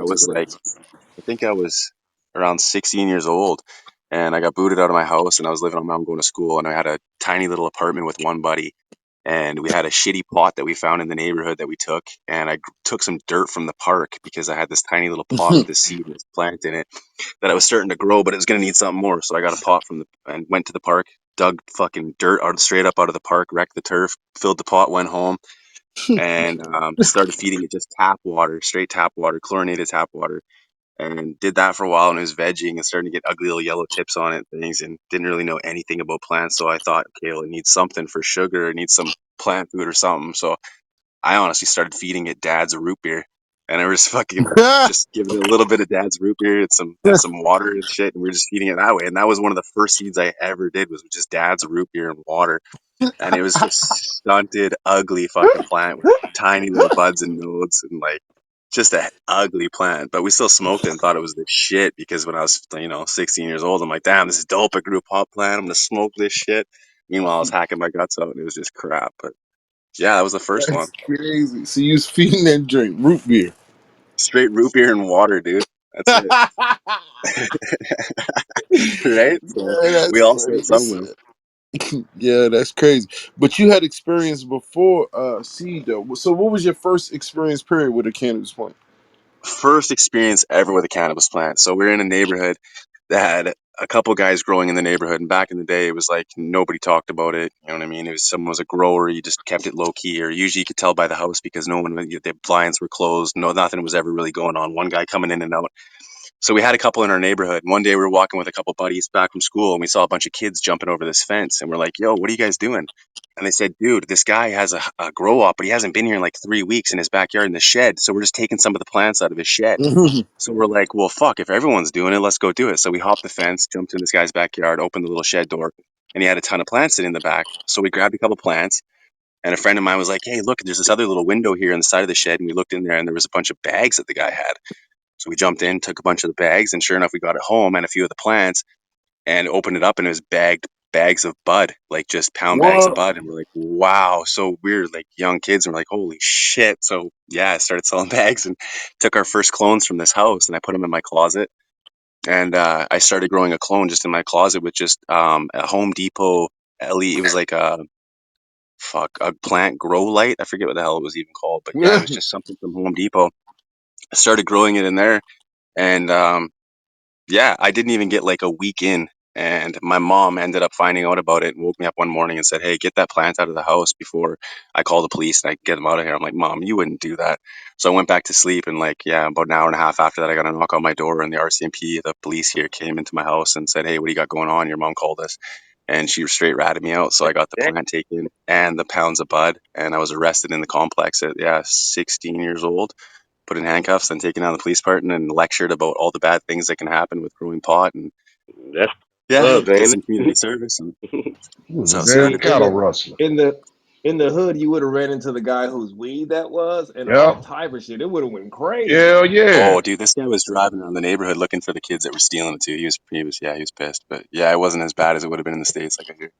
I think I was around 16 years old, and I got booted out of my house, and I was living on my own going to school, and I had a tiny little apartment with one buddy, and we had a shitty pot that we found in the neighborhood that we took, and I took some dirt from the park because I had this tiny little pot with this seed and this plant in it that I was starting to grow, but it was going to need something more. So I got a pot from the and went to the park, dug fucking dirt out straight up out of the park, wrecked the turf, filled the pot, went home, and started feeding it just tap water, straight tap water, chlorinated tap water, and did that for a while. And it was vegging and starting to get ugly little yellow tips on it, and things, and didn't really know anything about plants. So I thought, okay, well, it needs something for sugar, it needs some plant food or something. So I honestly started feeding it Dad's root beer, and I was fucking just giving it a little bit of Dad's root beer and some water and shit, and we were just feeding it that way. And that was one of the first seeds I ever did was just Dad's root beer and water, and it was just stunted, ugly fucking plant with tiny little buds and nodes and like just a ugly plant. But we still smoked it and thought it was the shit because when I was 16 years old, I'm like, damn, this is dope. I grew a pot plant. I'm gonna smoke this shit. Meanwhile, I was hacking my guts out and it was just crap. But yeah, that was the first one. That's crazy. So you was feeding that drink root beer. Straight root beer and water, dude. That's it. Right? So Yeah, we that's all funny start as somewhere. shit. Yeah, that's crazy. But you had experience before seed though. So what was your first experience period with a cannabis plant? First experience ever with a cannabis plant. So we're in a neighborhood that had a couple guys growing in the neighborhood. And back in the day, it was like nobody talked about it. You know what I mean? It was someone was a grower, you just kept it low key, or usually you could tell by the house because no one, the blinds were closed. No, nothing was ever really going on. One guy coming in and out. So we had a couple in our neighborhood. One day we were walking with a couple buddies back from school and we saw a bunch of kids jumping over this fence. And we're like, yo, what are you guys doing? And they said, dude, this guy has a grow up, but he hasn't been here in like 3 weeks in his backyard in the shed. So we're just taking some of the plants out of his shed. So we're like, well, fuck, if everyone's doing it, let's go do it. So we hopped the fence, jumped in this guy's backyard, opened the little shed door, and he had a ton of plants sitting in the back. So we grabbed a couple plants. And a friend of mine was like, hey, look, there's this other little window here on the side of the shed. And we looked in there and there was a bunch of bags that the guy had. So we jumped in, took a bunch of the bags, and sure enough, we got it home and a few of the plants and opened it up, and it was bagged bags of bud, like just pound bags of What? bud. And we're like, wow. So we're like young kids, and we're like, holy shit. So yeah, I started selling bags and took our first clones from this house, and I put them in my closet. And I started growing a clone just in my closet with just a Home Depot LED. It was like a plant grow light. I forget what the hell it was even called, but yeah, it was just something from Home Depot. I started growing it in there, and yeah, I didn't even get like a week in, and my mom ended up finding out about it and woke me up one morning and said, "Hey, get that plant out of the house before I call the police and I get them out of here." I'm like, "Mom, you wouldn't do that." So I went back to sleep, and like, yeah, about an hour and a half after that, I got a knock on my door, and the RCMP, the police here, came into my house and said, "Hey, what do you got going on? Your mom called us." And she straight ratted me out. So I got the plant taken and the pounds of bud, and I was arrested in the complex at 16 years old, put in handcuffs, and taken out of the police department and lectured about all the bad things that can happen with growing pot. And That's yeah, love, did ain't some community service. And it? He was that's a how it In damn started. in cattle the rustler. in the in the hood, you would have ran into the guy whose weed that was, and all Yeah. type of shit. It would have went crazy. Hell yeah. Oh, dude, this guy was driving around the neighborhood looking for the kids that were stealing it too. He was pissed. But yeah, it wasn't as bad as it would have been in the States, like I hear.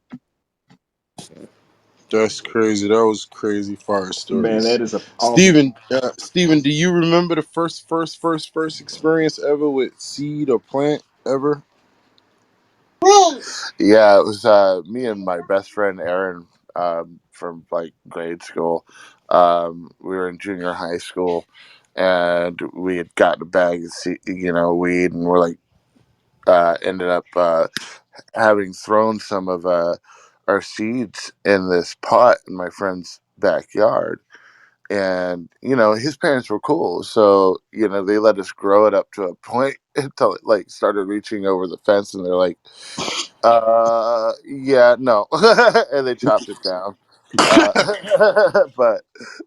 That's crazy. That was crazy fire Man, stories. that is a awesome. Steven, do you remember the first experience ever with seed or plant ever? Yeah, it was me and my best friend Aaron from like grade school. We were in junior high school, and we had gotten a bag of weed, and we're like ended up having thrown some of our seeds in this pot in my friend's backyard. And his parents were cool, so they let us grow it up to a point until it like started reaching over the fence, and they're like, yeah, no. And they chopped it down. Uh, but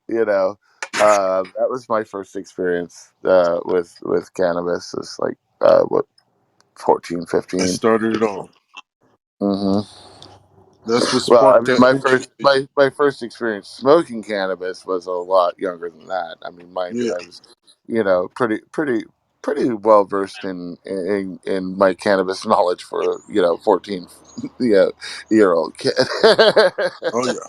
you know, that was my first experience with cannabis. It's like what, 14, I 15. started it all. Mm-hmm. That's what Well, I sparked mean, that my interest. first my first experience smoking cannabis was a lot younger than that. I mean, mind you, Yeah. I was, pretty well versed in my cannabis knowledge for 14 year old kid. Oh yeah.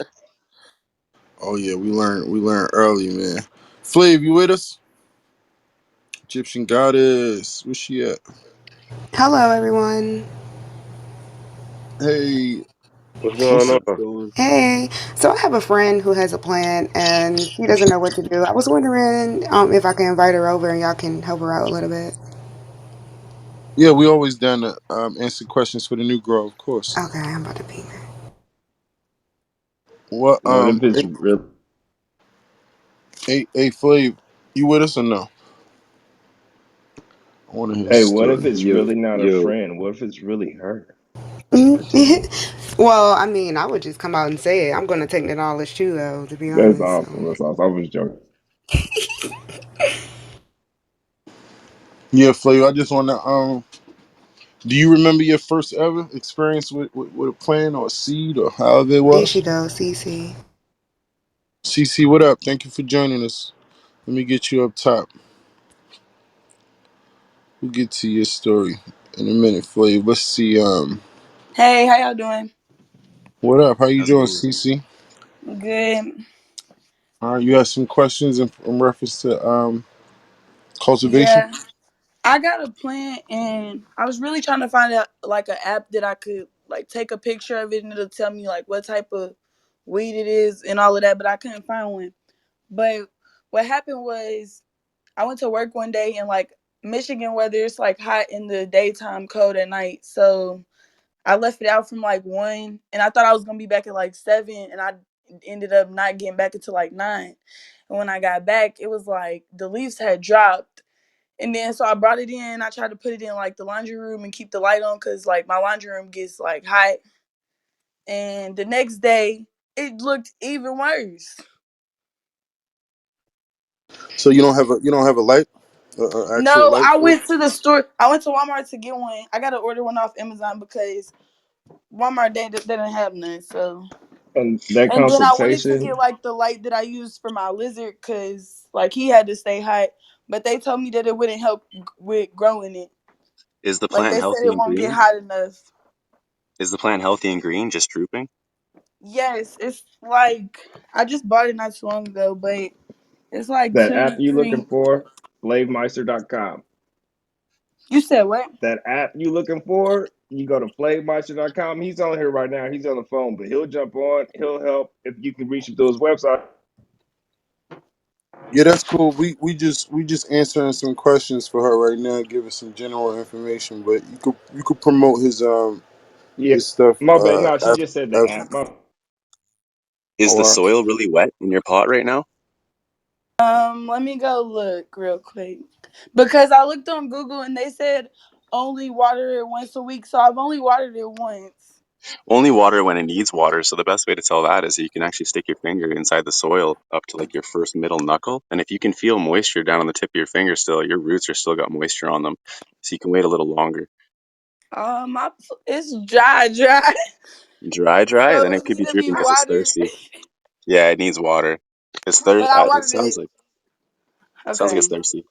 Oh yeah. We learned early, man. Flav, you with us? Egyptian goddess. Where's she at? Hello, everyone. Hey. What's What's going up? What's on? going? Hey, so I have a friend who has a plant and she doesn't know what to do. I was wondering if I can invite her over and y'all can help her out a little bit. Yeah, we always down to answer questions for the new grow, of course. Okay, I'm about to ping her. What What if hey, it's real? Flav, you with us or no? I want to hear his Hey, what if story. it's Yo, really not a yo, friend? What if it's really her? Well, I mean, I would just come out and say it. I'm gonna take it all as true, though, to be That's honest. So. awesome. That's awesome. I was joking. Yeah, Flav, I just want to do you remember your first ever experience with a plant or a seed or however it There was? she goes, Cece. CC, what up? Thank you for joining us. Let me get you up top. We'll get to your story in a minute, Flav. Let's see. Hey, how y'all doing? What up? How you How's it doing, going? CC? Good. All right, you have some questions in reference to cultivation. Yeah, I got a plant, and I was really trying to find out like an app that I could like take a picture of it, and it'll tell me like what type of weed it is and all of that. But I couldn't find one. But what happened was I went to work one day, and like Michigan weather, it's like hot in the daytime, cold at night. So I left it out from like 1, and I thought I was gonna be back at like 7, and I ended up not getting back until like 9. And when I got back, it was like the leaves had dropped. And then so I brought it in. I tried to put it in like the laundry room and keep the light on because like my laundry room gets like hot. And the next day, it looked even worse. So you don't have a light, actual No, light I for it. went to the store. I went to Walmart to get one. I got to order one off Amazon because Walmart they didn't have none. So And that and then I wanted to get consultation, like the light that I use for my lizard because like he had to stay hot, but they told me that it wouldn't help with growing it. Is the Like plant they said, healthy it and won't get green? hot enough. Is the plant healthy and green, just drooping? Yes, it's like I just bought it not too long ago, but it's like that two app to you three. looking for, flavemeister.com. You said what? That app you looking for, you go to flavemeister.com. He's on here right now. He's on the phone, but he'll jump on. He'll help if you can reach him through his website. Yeah, that's cool. We just answering some questions for her right now, giving some general information. But you could promote Yeah, his stuff my bad. No, she just said the after. app. Is the Or soil really wet in your pot right now? Let me go look real quick because I looked on Google and they said only water it once a week, so I've only watered it once. Only water when it needs water. So the best way to tell that is you can actually stick your finger inside the soil up to like your first middle knuckle. And if you can feel moisture down on the tip of your finger still, your roots are still got moisture on them. So you can wait a little longer. My it's dry, Dry, so dry, then it it could need be to be dripping because it's watered. thirsty. Yeah, it needs water. It's But third. I It watered sounds it. like it's Okay, thirsty.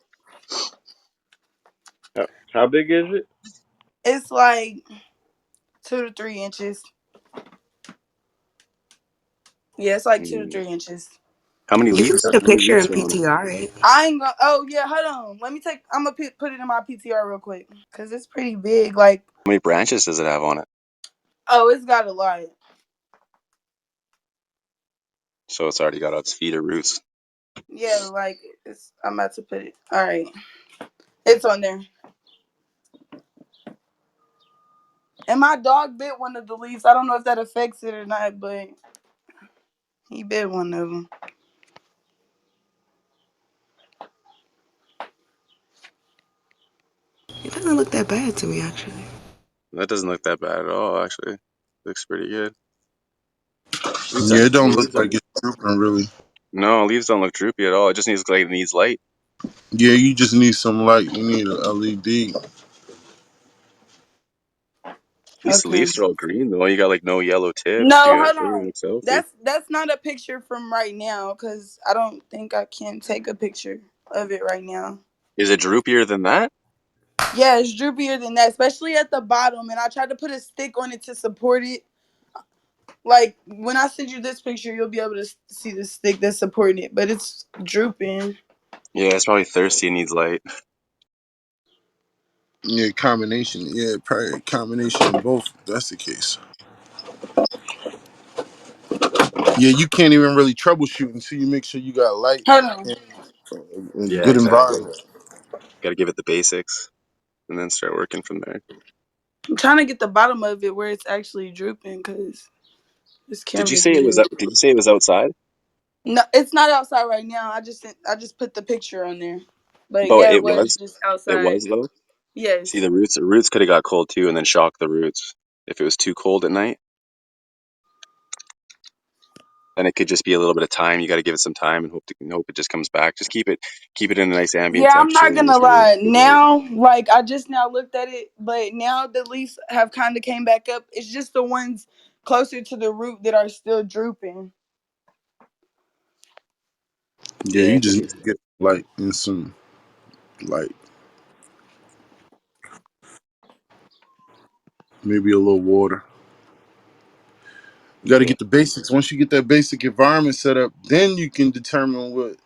How big is it? it's like 2 to 3 inches. Yeah, it's like two to Mm. three inches. How many You can leaves? take a How many picture leaves and are on it? PTR it. I ain't gonna. Oh yeah, hold on. Let me take. I'm gonna put it in my PTR real quick because it's pretty big. Like, How many branches does it have on it? oh, it's got a lot. So it's already got its feet or roots. Yeah, like it's. I'm about to put it. All right, it's on there. And my dog bit one of the leaves. I don't know if that affects it or not, but he bit one of them. It doesn't look that bad to me, actually. That doesn't look that bad at all, actually. Looks pretty good. yeah, it The don't look leaves like aren't. it's drooping really. No, leaves don't look droopy at all. It just needs light. Yeah, you just need some light. You need a LED. At least the Okay. leaves are all green though. You got like no yellow tips. No, You got hold everything on. looks healthy. That's not a picture from right now because I don't think I can take a picture of it right now. Is it droopier than that? Yeah, it's droopier than that, especially at the bottom. And I tried to put a stick on it to support it. Like when I send you this picture, you'll be able to see the stick that's supporting it, but it's drooping. Yeah, it's probably thirsty and needs light. Yeah, combination. Yeah, probably a combination of both. If that's the case. Yeah, you can't even really troubleshoot until you make sure you got light Hold on. and Yeah, good exactly. environment. Got to give it the basics and then start working from there. I'm trying to get the bottom of it where it's actually drooping because this Did you camera's say it was? weird. Did you say it was outside? No, it's not outside right now. I just put the picture on there. But But yeah, it it was was. just It outside. was though. See, Yes. the roots could have got cold too, and then shocked the roots. If it was too cold at night, then it could just be a little bit of time. You got to give it some time and hope it just comes back. Just keep it in a nice ambient Yeah, I'm temperature not and gonna just lie. give it light. Now, like I just now looked at it, but now the leaves have kind of came back up. It's just the ones closer to the root that are still drooping. Yeah, Yeah. you just need to get light and some light, maybe a little water. You got to Yeah. get the basics. Once you get that basic environment set up, then you can determine what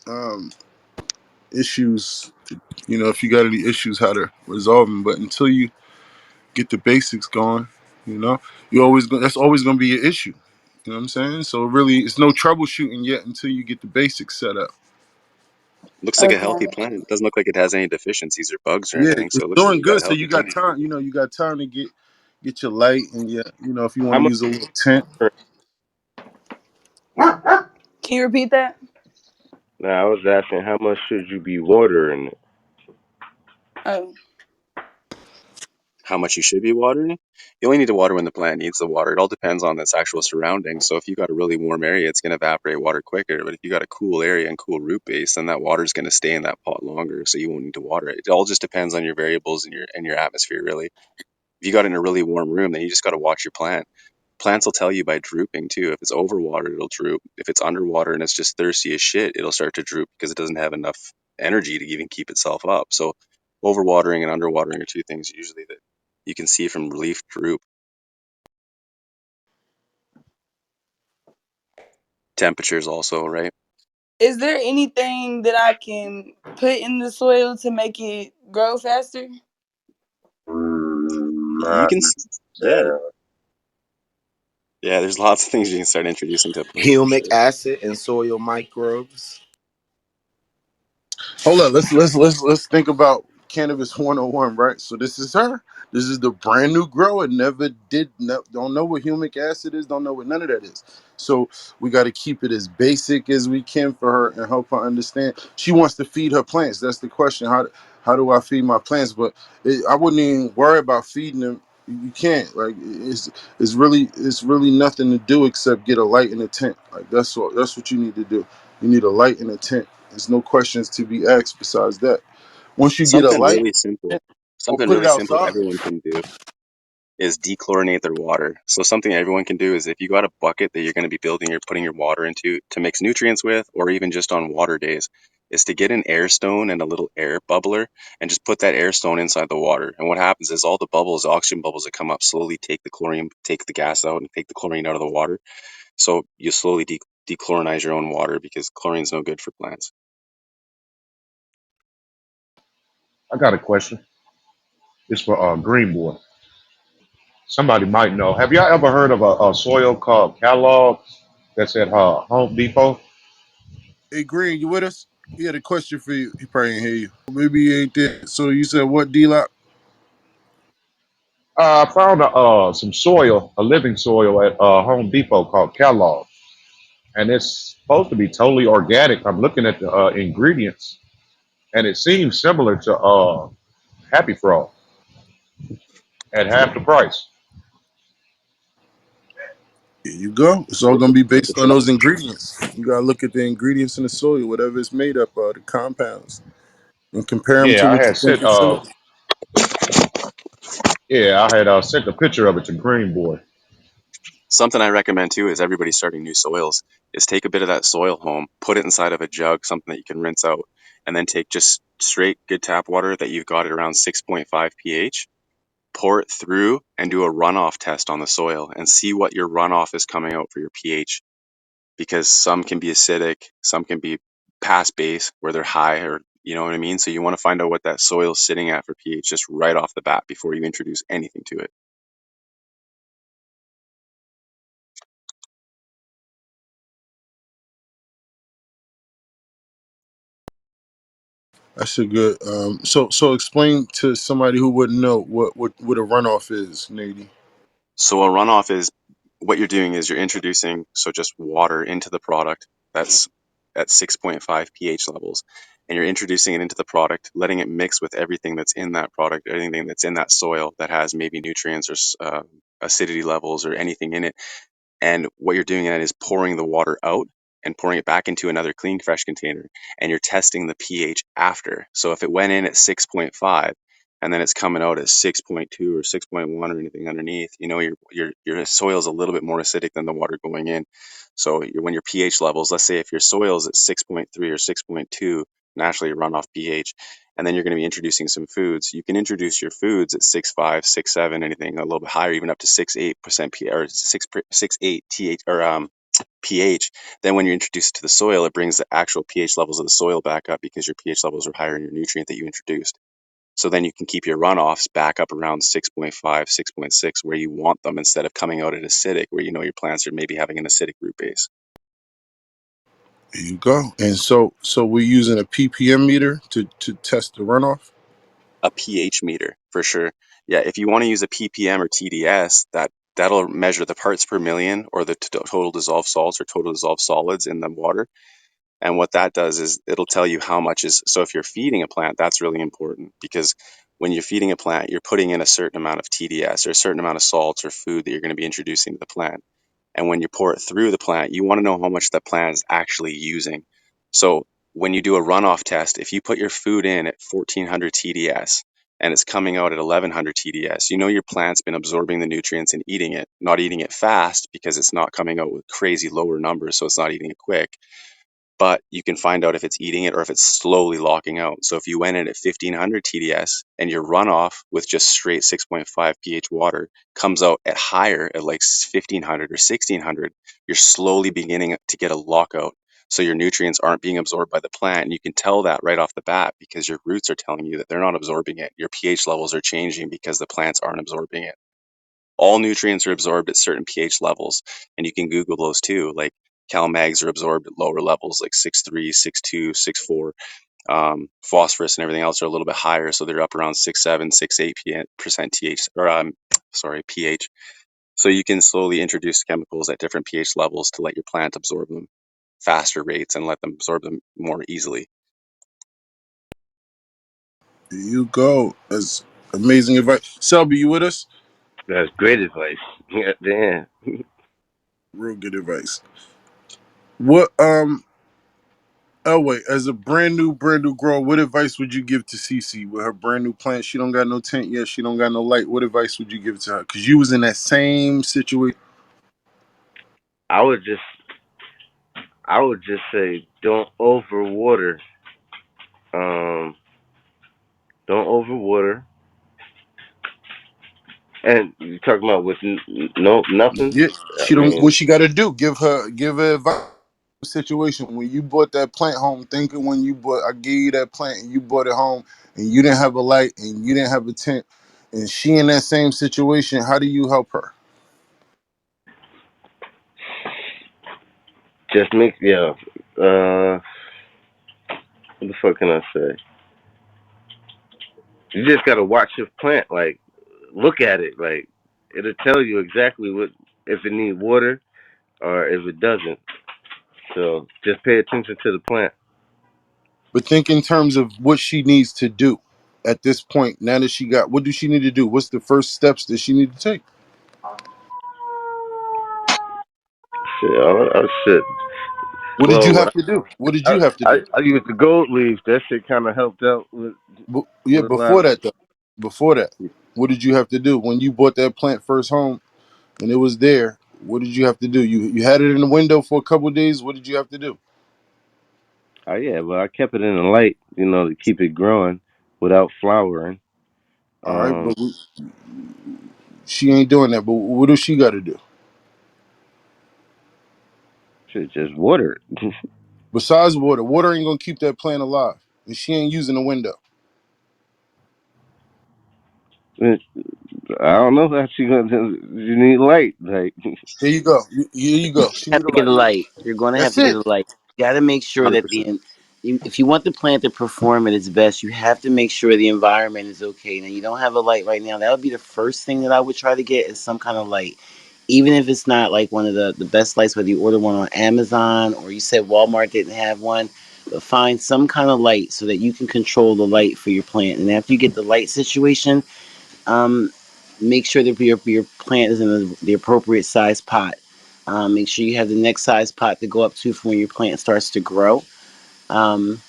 um, issues, if you got any issues, how to resolve them. But until you get the basics going, you know, that's always going to be an issue. You know what I'm saying? So really, it's no troubleshooting yet until you get the basics set up. Looks like a healthy Okay. plant. It doesn't look like it has any deficiencies or bugs or Yeah, anything. So it's it looks like doing you got good. a So healthy you got plant. time. You got time to get your light and if you want How to much? use a little tent. Can you repeat that? Now I was asking how much should you be watering it? Oh. How much you should be watering? You only need to water when the plant needs the water. It all depends on its actual surroundings. So if you got a really warm area, it's going to evaporate water quicker. But if you got a cool area and cool root base, then that water is going to stay in that pot longer. So you won't need to water it. It all just depends on your variables and your atmosphere, really. If you got it in a really warm room, then you just got to watch your plant. Plants will tell you by drooping too. If it's overwatered, it'll droop. If it's underwater and it's just thirsty as shit, it'll start to droop because it doesn't have enough energy to even keep itself up. So overwatering and underwatering are two things usually that you can see from leaf droop. Temperatures also, right? Is there anything that I can put in the soil to make it grow faster? You Not can, yeah, necessarily. yeah. There's lots of things you can start introducing to a plant for Humic sure. acid and soil microbes. Hold on, let's think about cannabis 101, right? So this is her. This is the brand new grower. Never did, don't know what humic acid is. Don't know what none of that is. So we got to keep it as basic as we can for her and help her understand. She wants to feed her plants. That's the question. How do I feed my plants? But I wouldn't even worry about feeding them. You can't. Like it's really nothing to do except get a light in the tent. Like that's what you need to do. You need a light in the tent. There's no questions to be asked besides that. Once you get a Something light really simple. or Something put it really simple outside. everyone can do is dechlorinate their water. So something everyone can do is if you got a bucket that you're going to be putting your water into to mix nutrients with, or even just on water days, is to get an air stone and a little air bubbler and just put that air stone inside the water. And what happens is all the bubbles, oxygen bubbles that come up slowly take the gas out and take the chlorine out of the water. So you slowly dechlorinize your own water because chlorine's no good for plants. I got a question. It's for Greenwood. Somebody might know. Have y'all ever heard of a soil called Kellogg that's at Home Depot? Hey Green, you with us? He had a question for you. He probably ain't hear you. Maybe he ain't there. So you said what, D-Lock? I found some soil, a living soil at Home Depot called Kellogg, and it's supposed to be totally organic. I'm looking at the ingredients, and it seems similar to Happy Frog at half the price. Here you go. It's all gonna be based on those ingredients. You gotta look at the ingredients in the soil, whatever it's made up of, the compounds, and compare them to Yeah, I what you had think sent is similar. sent a picture of it to Green Boy. Something I recommend too is everybody starting new soils is take a bit of that soil home, put it inside of a jug, something that you can rinse out, and then take just straight good tap water that you've got at around 6.5 pH, pour it through and do a runoff test on the soil and see what your runoff is coming out for your pH because some can be acidic, some can be past base where they're high or you know what I mean? So you want to find out what that soil is sitting at for pH just right off the bat before you introduce anything to it. That's a good. So explain to somebody who wouldn't know what a runoff is, Nady. So a runoff is what you're doing is you're introducing so just water into the product that's at 6.5 pH levels, and you're introducing it into the product, letting it mix with everything that's in that product, anything that's in that soil that has maybe nutrients or acidity levels or anything in it. And what you're doing in it is pouring the water out and pouring it back into another clean, fresh container. And you're testing the pH after. So if it went in at 6.5 and then it's coming out at 6.2 or 6.1 or anything underneath, you know, your soil is a little bit more acidic than the water going in. So when your pH levels, let's say if your soil is at 6.3 or 6.2, naturally you run off pH, and then you're going to be introducing some foods. You can introduce your foods at 6.5, 6.7, anything a little bit higher, even up to 6.8% pH or 6.8 TH or pH. Then when you introduce it to the soil, it brings the actual pH levels of the soil back up because your pH levels are higher in your nutrient that you introduced. So then you can keep your runoffs back up around 6.5, 6.6 where you want them instead of coming out at acidic where you know your plants are maybe having an acidic root base. There you go. And so we're using a ppm meter to test the runoff. A pH meter for sure. Yeah, if you want to use a ppm or TDS, that'll measure the parts per million or the total dissolved salts or total dissolved solids in the water. And what that does is it'll tell you how much is. So if you're feeding a plant, that's really important because when you're feeding a plant, you're putting in a certain amount of TDS or a certain amount of salts or food that you're going to be introducing to the plant. And when you pour it through the plant, you want to know how much the plant is actually using. So when you do a runoff test, if you put your food in at 1400 TDS and it's coming out at 1100 TDS, you know your plant's been absorbing the nutrients and eating it, not eating it fast because it's not coming out with crazy lower numbers, so it's not eating it quick, but you can find out if it's eating it or if it's slowly locking out. So if you went in at 1500 TDS and your runoff with just straight 6.5 pH water comes out at higher at like 1500 or 1600, you're slowly beginning to get a lockout. So your nutrients aren't being absorbed by the plant. And you can tell that right off the bat because your roots are telling you that they're not absorbing it. Your pH levels are changing because the plants aren't absorbing it. All nutrients are absorbed at certain pH levels, and you can Google those too. Like CalMags are absorbed at lower levels, like 6.3, 6.2, 6.4. Phosphorus and everything else are a little bit higher, so they're up around 6.7, 6.8% TH or pH. So you can slowly introduce chemicals at different pH levels to let your plant absorb them faster rates and let them absorb them more easily. There you go. That's amazing advice. Selby, you with us? That's great advice. Yeah, damn. Real good advice. What Oh wait, as a brand new grower, what advice would you give to Cece with her brand new plant? She don't got no tent yet. She don't got no light. What advice would you give to her? Because you was in that same situation. I would just, I would just say, don't overwater. Um, don't overwater. And you talking about with no nothing? Yeah, I she don't. mean, What she got to do? Give her advice. Situation when you bought that plant home, thinking when you bought, I gave you that plant and you bought it home, and you didn't have a light and you didn't have a tent, and she in that same situation. How do you help her? just make yeah. What the fuck can I say? You just gotta watch your plant. Like, look at it. Like, it'll tell you exactly what if it needs water or if it doesn't. So just pay attention to the plant. But think in terms of what she needs to do at this point. Now that she got, what do she need to do? What's the first steps that she need to take? Shit, shit. What did you Well, have to do? What did you have to do? I used the gold leaf. That shit kind of helped out Yeah, with a lot before of. that though. Before that, what did you have to do when you bought that plant first home and it was there? What did you have to do? You had it in the window for a couple of days. What did you have to do? Oh yeah, well I kept it in the light, to keep it growing without flowering. All right, Um, but she ain't doing that. But what does she got to do Shit, just water it. besides water? Water ain't gonna keep that plant alive, and she ain't using the window. I don't know how she gonna. You need light, like. Here you go. Here you go. She Have need a to get light. a light. You're going to have That's to get it. a light. You got to make sure that 100%. if you want the plant to perform at its best, you have to make sure the environment is okay. Now, you don't have a light right now. That would be the first thing that I would try to get is some kind of light. Even if it's not like one of the best lights, whether you order one on Amazon or you said Walmart didn't have one, but find some kind of light so that you can control the light for your plant. And after you get the light situation, um, make sure that your plant is in the appropriate size pot. Make sure you have the next size pot to go up to for when your plant starts to grow. Um,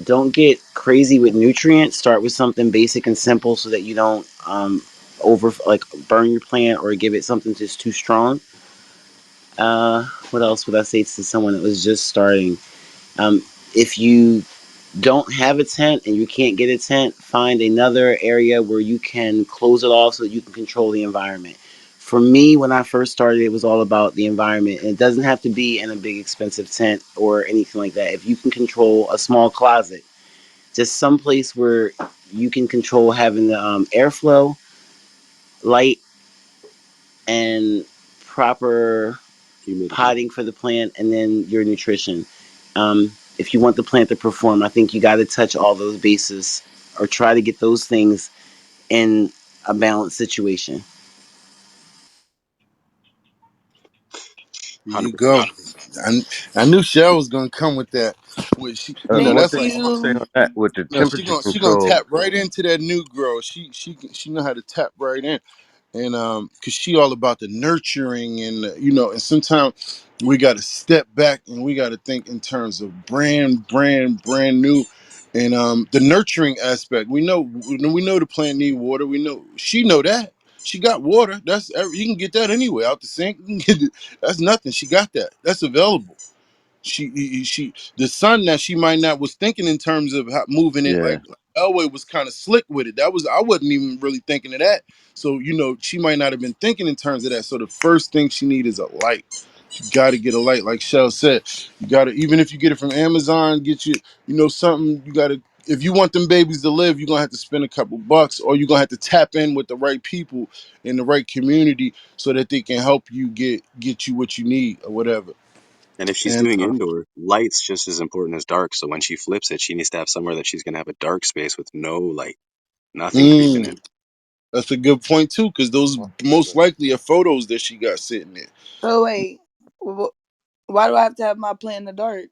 don't get crazy with nutrients. Start with something basic and simple so that you don't over like burn your plant or give it something just too strong. What else would I say to someone that was just starting? If you don't have a tent and you can't get a tent, find another area where you can close it off so that you can control the environment. For me, when I first started, it was all about the environment. And it doesn't have to be in a big expensive tent or anything like that. If you can control a small closet, just some place where you can control having the airflow, light, and proper Humidity. potting for the plant, and then your nutrition. If you want the plant to perform, I think you got to touch all those bases or try to get those things in a balanced situation. Here you 100%. go. I knew Shell was gonna come with that. With she, One Thank that's thing like I want to say you. on that with the no, she temperature gonna she gonna control. tap right into that new girl. She know how to tap right in. And because she all about the nurturing and and sometimes we got to step back and we got to think in terms of brand new, and the nurturing aspect. We know the plant need water. We know she know that she got water. You can get that anyway out the sink. You can get that's nothing. She got that. That's available. She the son that she might not was thinking in terms of how, moving it Yeah, like Elway was kind of slick with it. That was I wasn't even really thinking of that. So she might not have been thinking in terms of that. So the first thing she need is a light. You got to get a light, like Shell said. You got to even if you get it from Amazon, get something. You got to if you want them babies to live, you're gonna have to spend a couple bucks, or you're gonna have to tap in with the right people in the right community so that they can help you get you what you need or whatever. And if she's And doing indoor, light's just as important as dark. So when she flips it, she needs to have somewhere that she's going to have a dark space with no light, nothing creeping in. That's a good point too, because those most likely are photos that she got sitting there. So wait, why do I have to have my plant in the dark?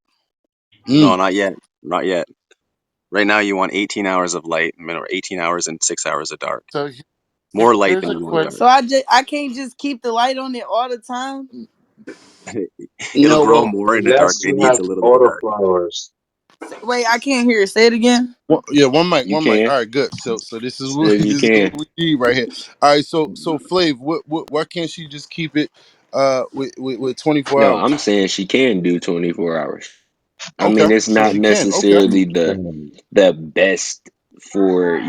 No, Mm. not yet. Not yet. Right now, you want 18 hours of light, or 18 hours and 6 hours of dark. So More light here's than a you want quick. dark. So I can't just keep the light on it all the time. It'll No, grow well, more in the dark. Unless It you needs have a little bit of dark. autoflowers, Wait, I can't hear it. Say it again. Yeah, one mic, you one mic. can. All right, good. So this is what If this you is what can. we need right here. All right, so Flav, why can't she just keep it with 24 No, hours? I'm saying she can do 24 hours. I Okay, mean, it's so not she can. Okay, necessarily the best for,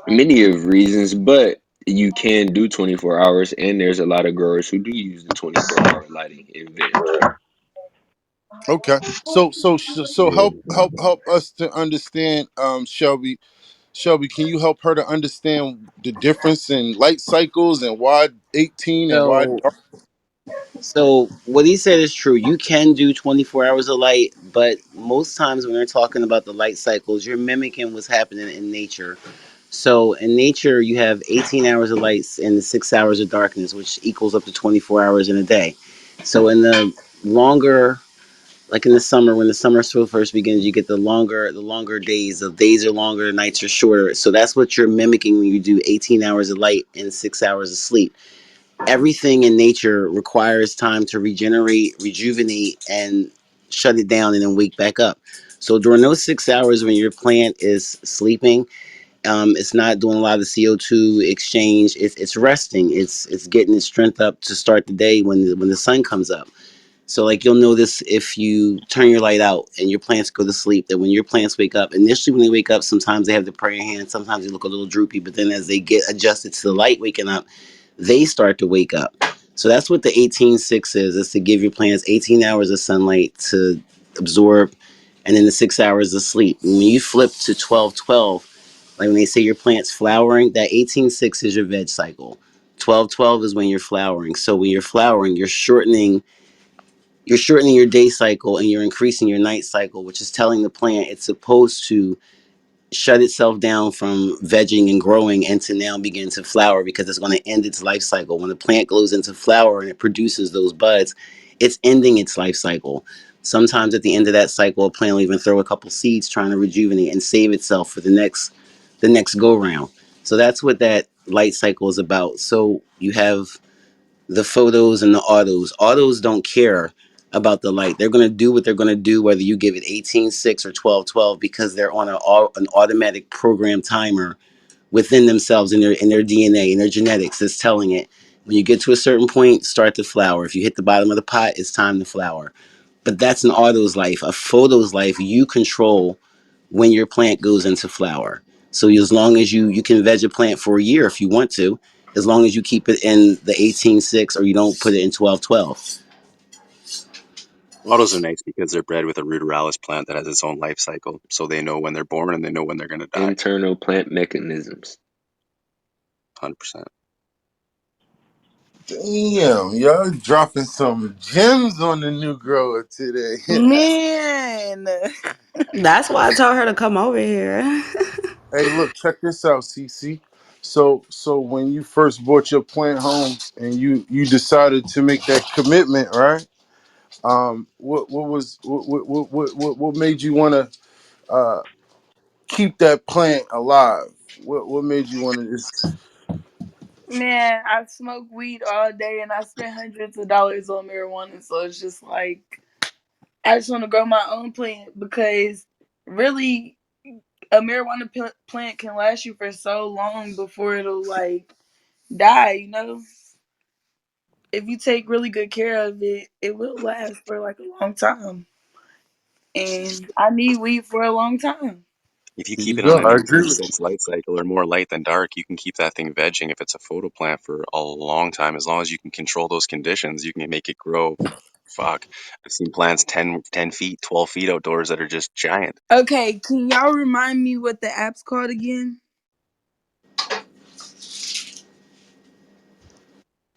many of reasons, but you can do 24 hours, and there's a lot of growers who do use the 24-hour lighting in veg. okay. So Yeah. help us to understand, Shelby. Shelby, can you help her to understand the difference in light cycles and why 18 and why so so what he said is true. You can do 24 hours of light, but most times when we're talking about the light cycles, you're mimicking what's happening in nature. So in nature, you have 18 hours of lights and 6 hours of darkness, which equals up to 24 hours in a day. So in the longer, like in the summer, when the summer still first begins, you get the longer days. The days are longer, the nights are shorter. So that's what you're mimicking when you do 18 hours of light and 6 hours of sleep. Everything in nature requires time to regenerate, rejuvenate, and shut it down and then wake back up. So during those 6 hours when your plant is sleeping, it's not doing a lot of the CO2 exchange. It's resting. It's getting its strength up to start the day when the sun comes up. So like you'll notice if you turn your light out and your plants go to sleep, that when your plants wake up, initially when they wake up, sometimes they have the prayer hand, sometimes they look a little droopy, but then as they get adjusted to the light waking up, they start to wake up. So that's what the 18-6 is to give your plants 18 hours of sunlight to absorb, and then the 6 hours of sleep. When you flip to 12-12, like when they say your plant's flowering, that 18-6 is your veg cycle. 12-12 is when you're flowering. So when you're flowering, you're shortening your day cycle and you're increasing your night cycle, which is telling the plant it's supposed to shut itself down from vegging and growing and to now begin to flower because it's going to end its life cycle. When the plant goes into flower and it produces those buds, it's ending its life cycle. Sometimes at the end of that cycle, a plant will even throw a couple seeds trying to rejuvenate and save itself for the next go round. So that's what that light cycle is about. So you have the photos and the autos. Autos don't care about the light. They're going to do what they're going to do, whether you give it 18:6 or 12:12, because they're on an automatic program timer within themselves in their DNA, in their genetics that's telling it when you get to a certain point, start to flower. If you hit the bottom of the pot, it's time to flower. But that's an auto's life. A photo's life, you control when your plant goes into flower. So as long as you can veg a plant for a year if you want to, as long as you keep it in the 18:6 or you don't put it in 12:12. Autos are nice because they're bred with a ruderalis plant that has its own life cycle, so they know when they're born and they know when they're going to die. Internal plant mechanisms. 100%. Damn, y'all dropping some gems on the new grower today. Man. That's why I told her to come over here. Hey, look, check this out, CC. So when you first bought your plant home and you decided to make that commitment, right? What made you want to keep that plant alive? What made you want to just? Man, I smoke weed all day and I spend hundreds of dollars on marijuana. So it's just like, I just want to grow my own plant because really, a marijuana plant can last you for so long before it'll like die, you know? If you take really good care of it, it will last for like a long time. And I need weed for a long time. If you There keep you it on go. an I agree with 18:6 light cycle or more light than dark, you can keep that thing vegging if it's a photo plant for a long time. As long as you can control those conditions, you can make it grow. Fuck. I've seen plants 10 feet, 12 feet outdoors that are just giant. Okay, can y'all remind me what the app's called again?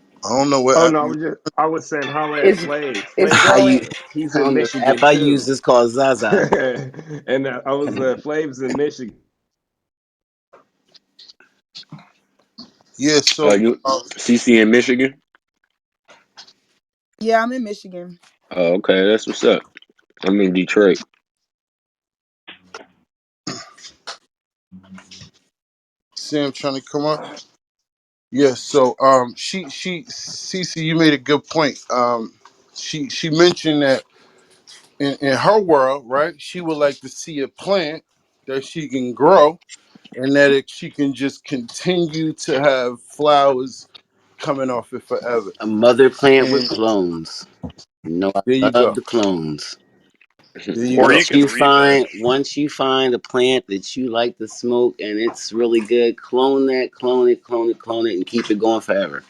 you. I don't know what Oh app no, you. I was saying holler at It's Flav. it's Flav I got growing. it. He's in on the app Michigan I use too. is called ZaZa. And I was Flav's in Michigan. Yeah. So You CC in Michigan? Yeah, I'm in Michigan. Oh, okay, that's what's up. I'm in Detroit. Sam trying to come up. Yeah. So she Cece, you made a good point. She mentioned that in her world, right? She would like to see a plant that she can grow and that she can just continue to have flowers coming off it forever. A mother plant with And clones. No, there I you love go. the clones. There you Or go. you can revet. Once you find a plant that you like to smoke and it's really good, clone that, clone it, clone it, clone it, and keep it going forever.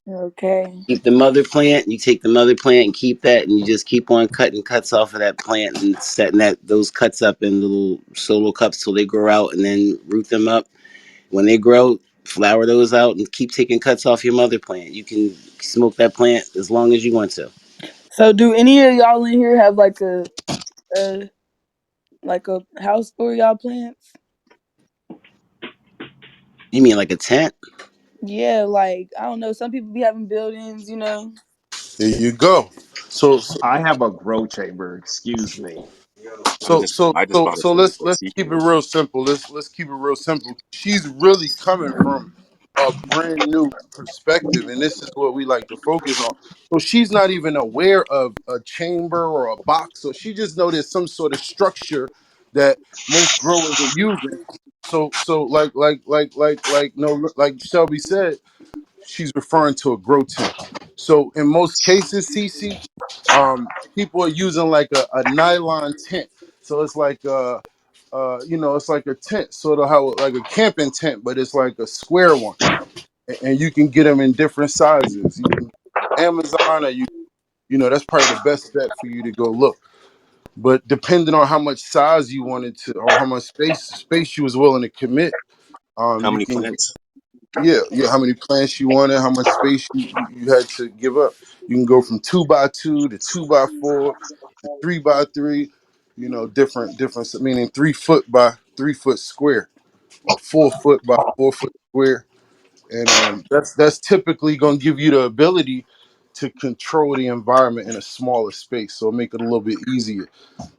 Okay. Keep the mother plant, you take the mother plant and keep that, and you just keep on cutting cuts off of that plant and setting those cuts up in little solo cups till they grow out, and then root them up. When they grow, flower those out and keep taking cuts off your mother plant. You can smoke that plant as long as you want to. So do any of y'all in here have a like a house for y'all plants? You mean like a tent? Yeah, like I don't know, some people be having buildings, you know. There you go. So so I have a grow chamber. Excuse me. so so I just so, bought a so let's 24 let's seed keep it kit. real simple. Let's keep it real simple. She's really coming from a brand new perspective, and this is what we like to focus on. So she's not even aware of a chamber or a box, so she just know there's some sort of structure that most growers are using. So no, like Shelby said, she's referring to a grow tent. So in most cases, CC, people are using like a nylon tent. So it's like it's like a tent, sort of how like a camping tent, but it's like a square one, and you can get them in different sizes. You can Amazon, or that's probably the best bet for you to go look. But depending on how much size you wanted to, or how much space you was willing to commit, How you many can. plants? Yeah, how many plants you wanted, how much space you had to give up. You can go from 2x2 to 2x4 to 3x3, different, meaning 3 foot by 3 foot square or 4 foot by 4 foot square. And that's typically going to give you the ability to control the environment in a smaller space, so make it a little bit easier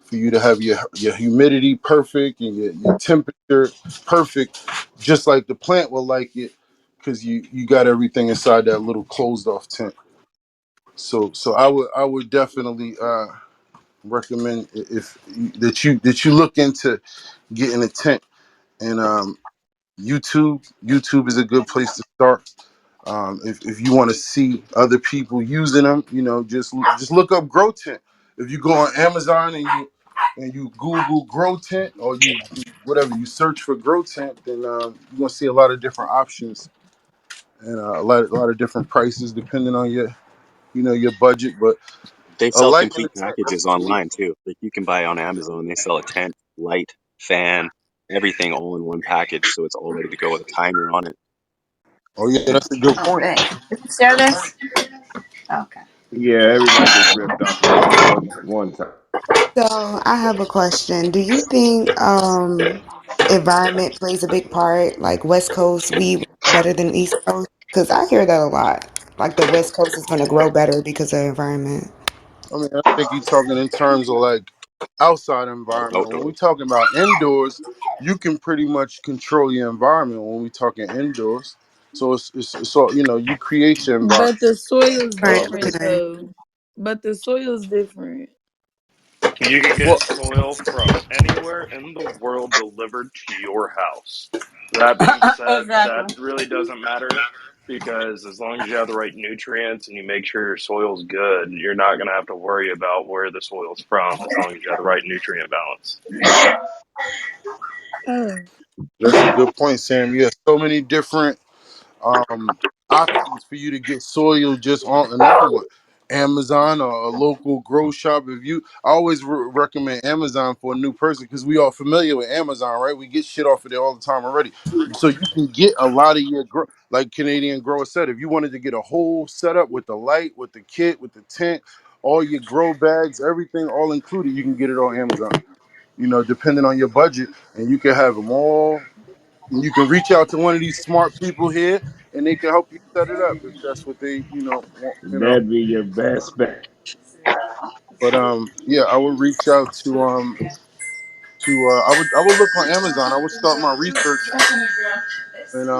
for you to have your humidity perfect and your temperature perfect, just like the plant will like it, because you got everything inside that little closed off tent. So I would definitely recommend, if that you look into getting a tent. And YouTube is a good place to start. If you want to see other people using them, just look up grow tent. If you go on Amazon and you Google grow tent, or you whatever you search for grow tent, then you're gonna see a lot of different options, and a lot of different prices depending on your budget. But They a sell light in complete the tent. packages online too. Like you can buy on Amazon. They sell a tent, light, fan, everything all in one package, so it's all ready to go with a timer on it. Oh yeah, that's a good point. Okay. Is the stair this? Okay. Yeah, everybody gets ripped off of that one time. So I have a question. Do you think environment plays a big part? Like West Coast weed better than East Coast? Because I hear that a lot. Like the West Coast is going to grow better because of the environment. I mean, I think you're talking in terms of like outside environment. When we're Outdoors. talking about indoors, you can pretty much control your environment when we're talking indoors. So it's all, you create your environment. But the soil's Right. Um, different Okay. though. But the soil's different. You can well, get soil from anywhere in the world delivered to your house. That being said, that Exactly. really doesn't matter because as long as you have the right nutrients and you make sure your soil's good, you're not going to have to worry about where the soil's from as long as you have the right nutrient balance. Oh. that's a good point, Sam. Yeah, so many different um, options for you to get soil just on another one. Amazon or a local grow shop. I always recommend Amazon for a new person, because we all familiar with Amazon, right? We get shit off of there all the time already. So you can get a lot of your grow, like Canadian Grower said, if you wanted to get a whole setup with the light, with the kit, with the tent, all your grow bags, everything all included, you can get it on Amazon. Depending on your budget, and you can have them all. And you can reach out to one of these smart people here, and they can help you set it up if that's what they, want. That'd be your best bet. But yeah, I would reach out to I would look on Amazon. I would start my research and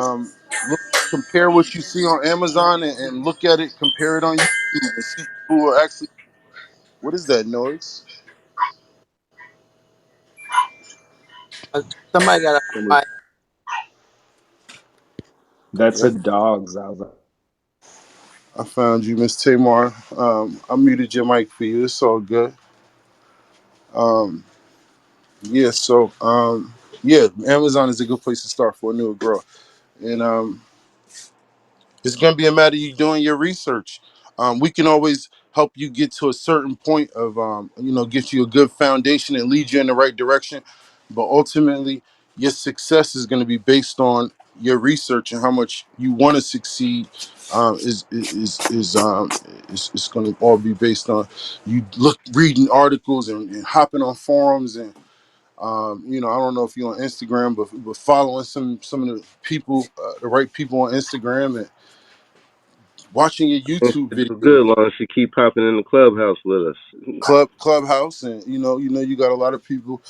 look compare what you see on Amazon, and look at it, compare it on YouTube, and see who are actually. What is that noise? Somebody got a Someone, mic. That's a Yep, dog, Zaza. I found you, Miss Tamar. I muted your mic for you. It's all good. Um, yeah, so yeah, Amazon is a good place to start for a newer grower. And it's going to be a matter of you doing your research. We can always help you get to a certain point of, get you a good foundation and lead you in the right direction. But ultimately, your success is going to be based on your research, and how much you want to succeed. Is going to all be based on you reading articles and hopping on forums, and I don't know if you're on Instagram, but following some of the people, the right people on Instagram, and watching your YouTube It's good videos, long as you keep popping in the clubhouse with us. Clubhouse, and you got a lot of people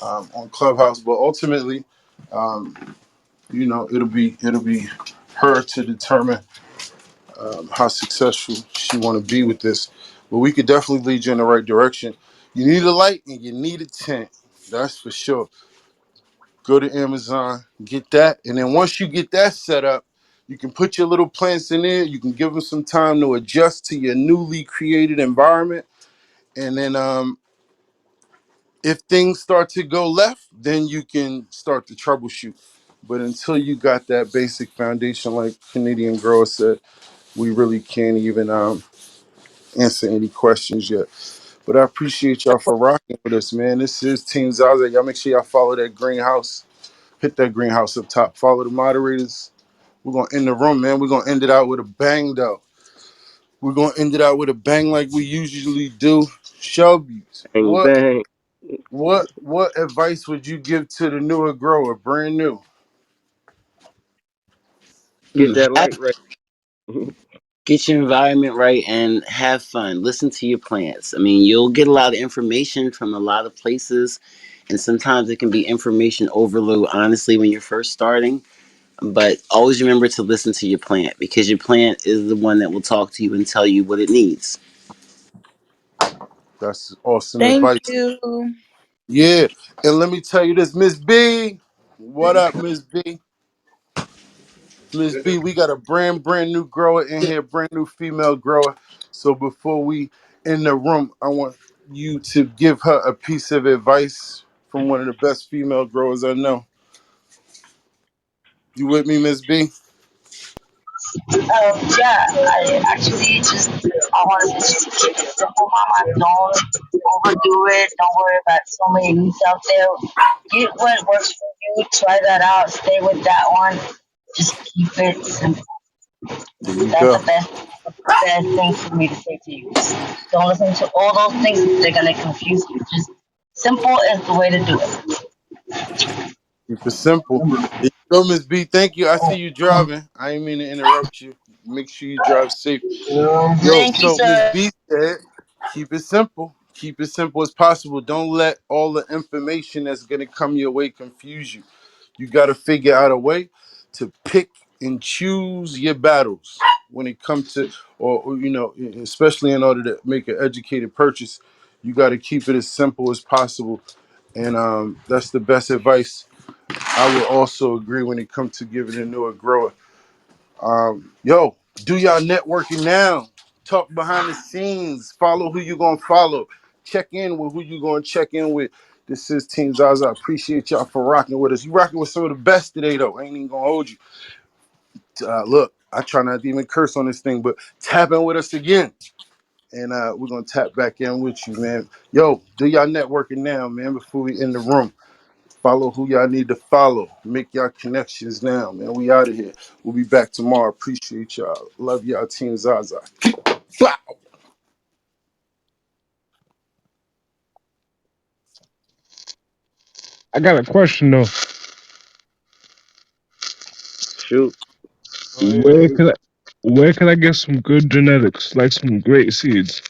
on Clubhouse. But ultimately, um, it'll be her to determine how successful she want to be with this. But we could definitely lead you in the right direction. You need a light and you need a tent. That's for sure. Go to Amazon, get that, and then once you get that set up, you can put your little plants in there. You can give them some time to adjust to your newly created environment, and then if things start to go left, then you can start to troubleshoot. But until you got that basic foundation, like Canadian Grower said, we really can't even answer any questions yet. But I appreciate y'all for rocking with us, man. This is Team ZaZa. Y'all make sure y'all follow that greenhouse. Hit that greenhouse up top. Follow the moderators. We're gonna end the room, man. We're gonna end it out with a bang, though. We're gonna end it out with a bang like we usually do. Shelby, Bang what bang. what advice would you give to the newer grower, brand new? Get Mm, that light right. get your environment right and have fun. Listen to your plants. I mean, you'll get a lot of information from a lot of places, and sometimes it can be information overload, honestly, when you're first starting. But always remember to listen to your plant because your plant is the one that will talk to you and tell you what it needs. That's awesome Thank advice. you. Yeah, and let me tell you this, Miss B. What up, Miss B? Miss B, we got a brand new grower in here, brand new female grower. So before we in the room, I want you to give her a piece of advice from one of the best female growers I know. You with me, Miss B? Yeah, I actually just I want to just keep it simple, mama. Don't overdo it. Don't worry about so many meats out there. Get what works for you. Try that out. Stay with that one. Just keep it simple. There you That's go. the best thing for me to say to you. Just don't listen to all those things. They're gonna confuse you. Just simple is the way to do it. Keep it simple. There you go, Miss B. Thank you. I see you driving. I ain't mean to interrupt you. Make sure you drive safe. Yo, Thank you, so Miss sir. B said, keep it simple. Keep it simple as possible. Don't let all the information that's gonna come your way confuse you. You gotta figure out a way to pick and choose your battles when it comes to, or you know, especially in order to make an educated purchase. You got to keep it as simple as possible, and that's the best advice. I would also agree when it comes to giving a newer grower. Yo, do y'all networking now. Talk behind the scenes. Follow who you gonna follow. Check in with who you gonna check in with. This is Team Zaza. I appreciate y'all for rocking with us. You rocking with some of the best today, though. I ain't even gonna hold you. Look, I try not to even curse on this thing, but tap in with us again. And we're gonna tap back in with you, man. Yo, do y'all networking now, man, before we in the room. Follow who y'all need to follow. Make y'all connections now, man. We out of here. We'll be back tomorrow. Appreciate y'all. Love y'all, Team Zaza. Wow. I got a question though. Shoot. Where could I, where could I get some good genetics, like some great seeds?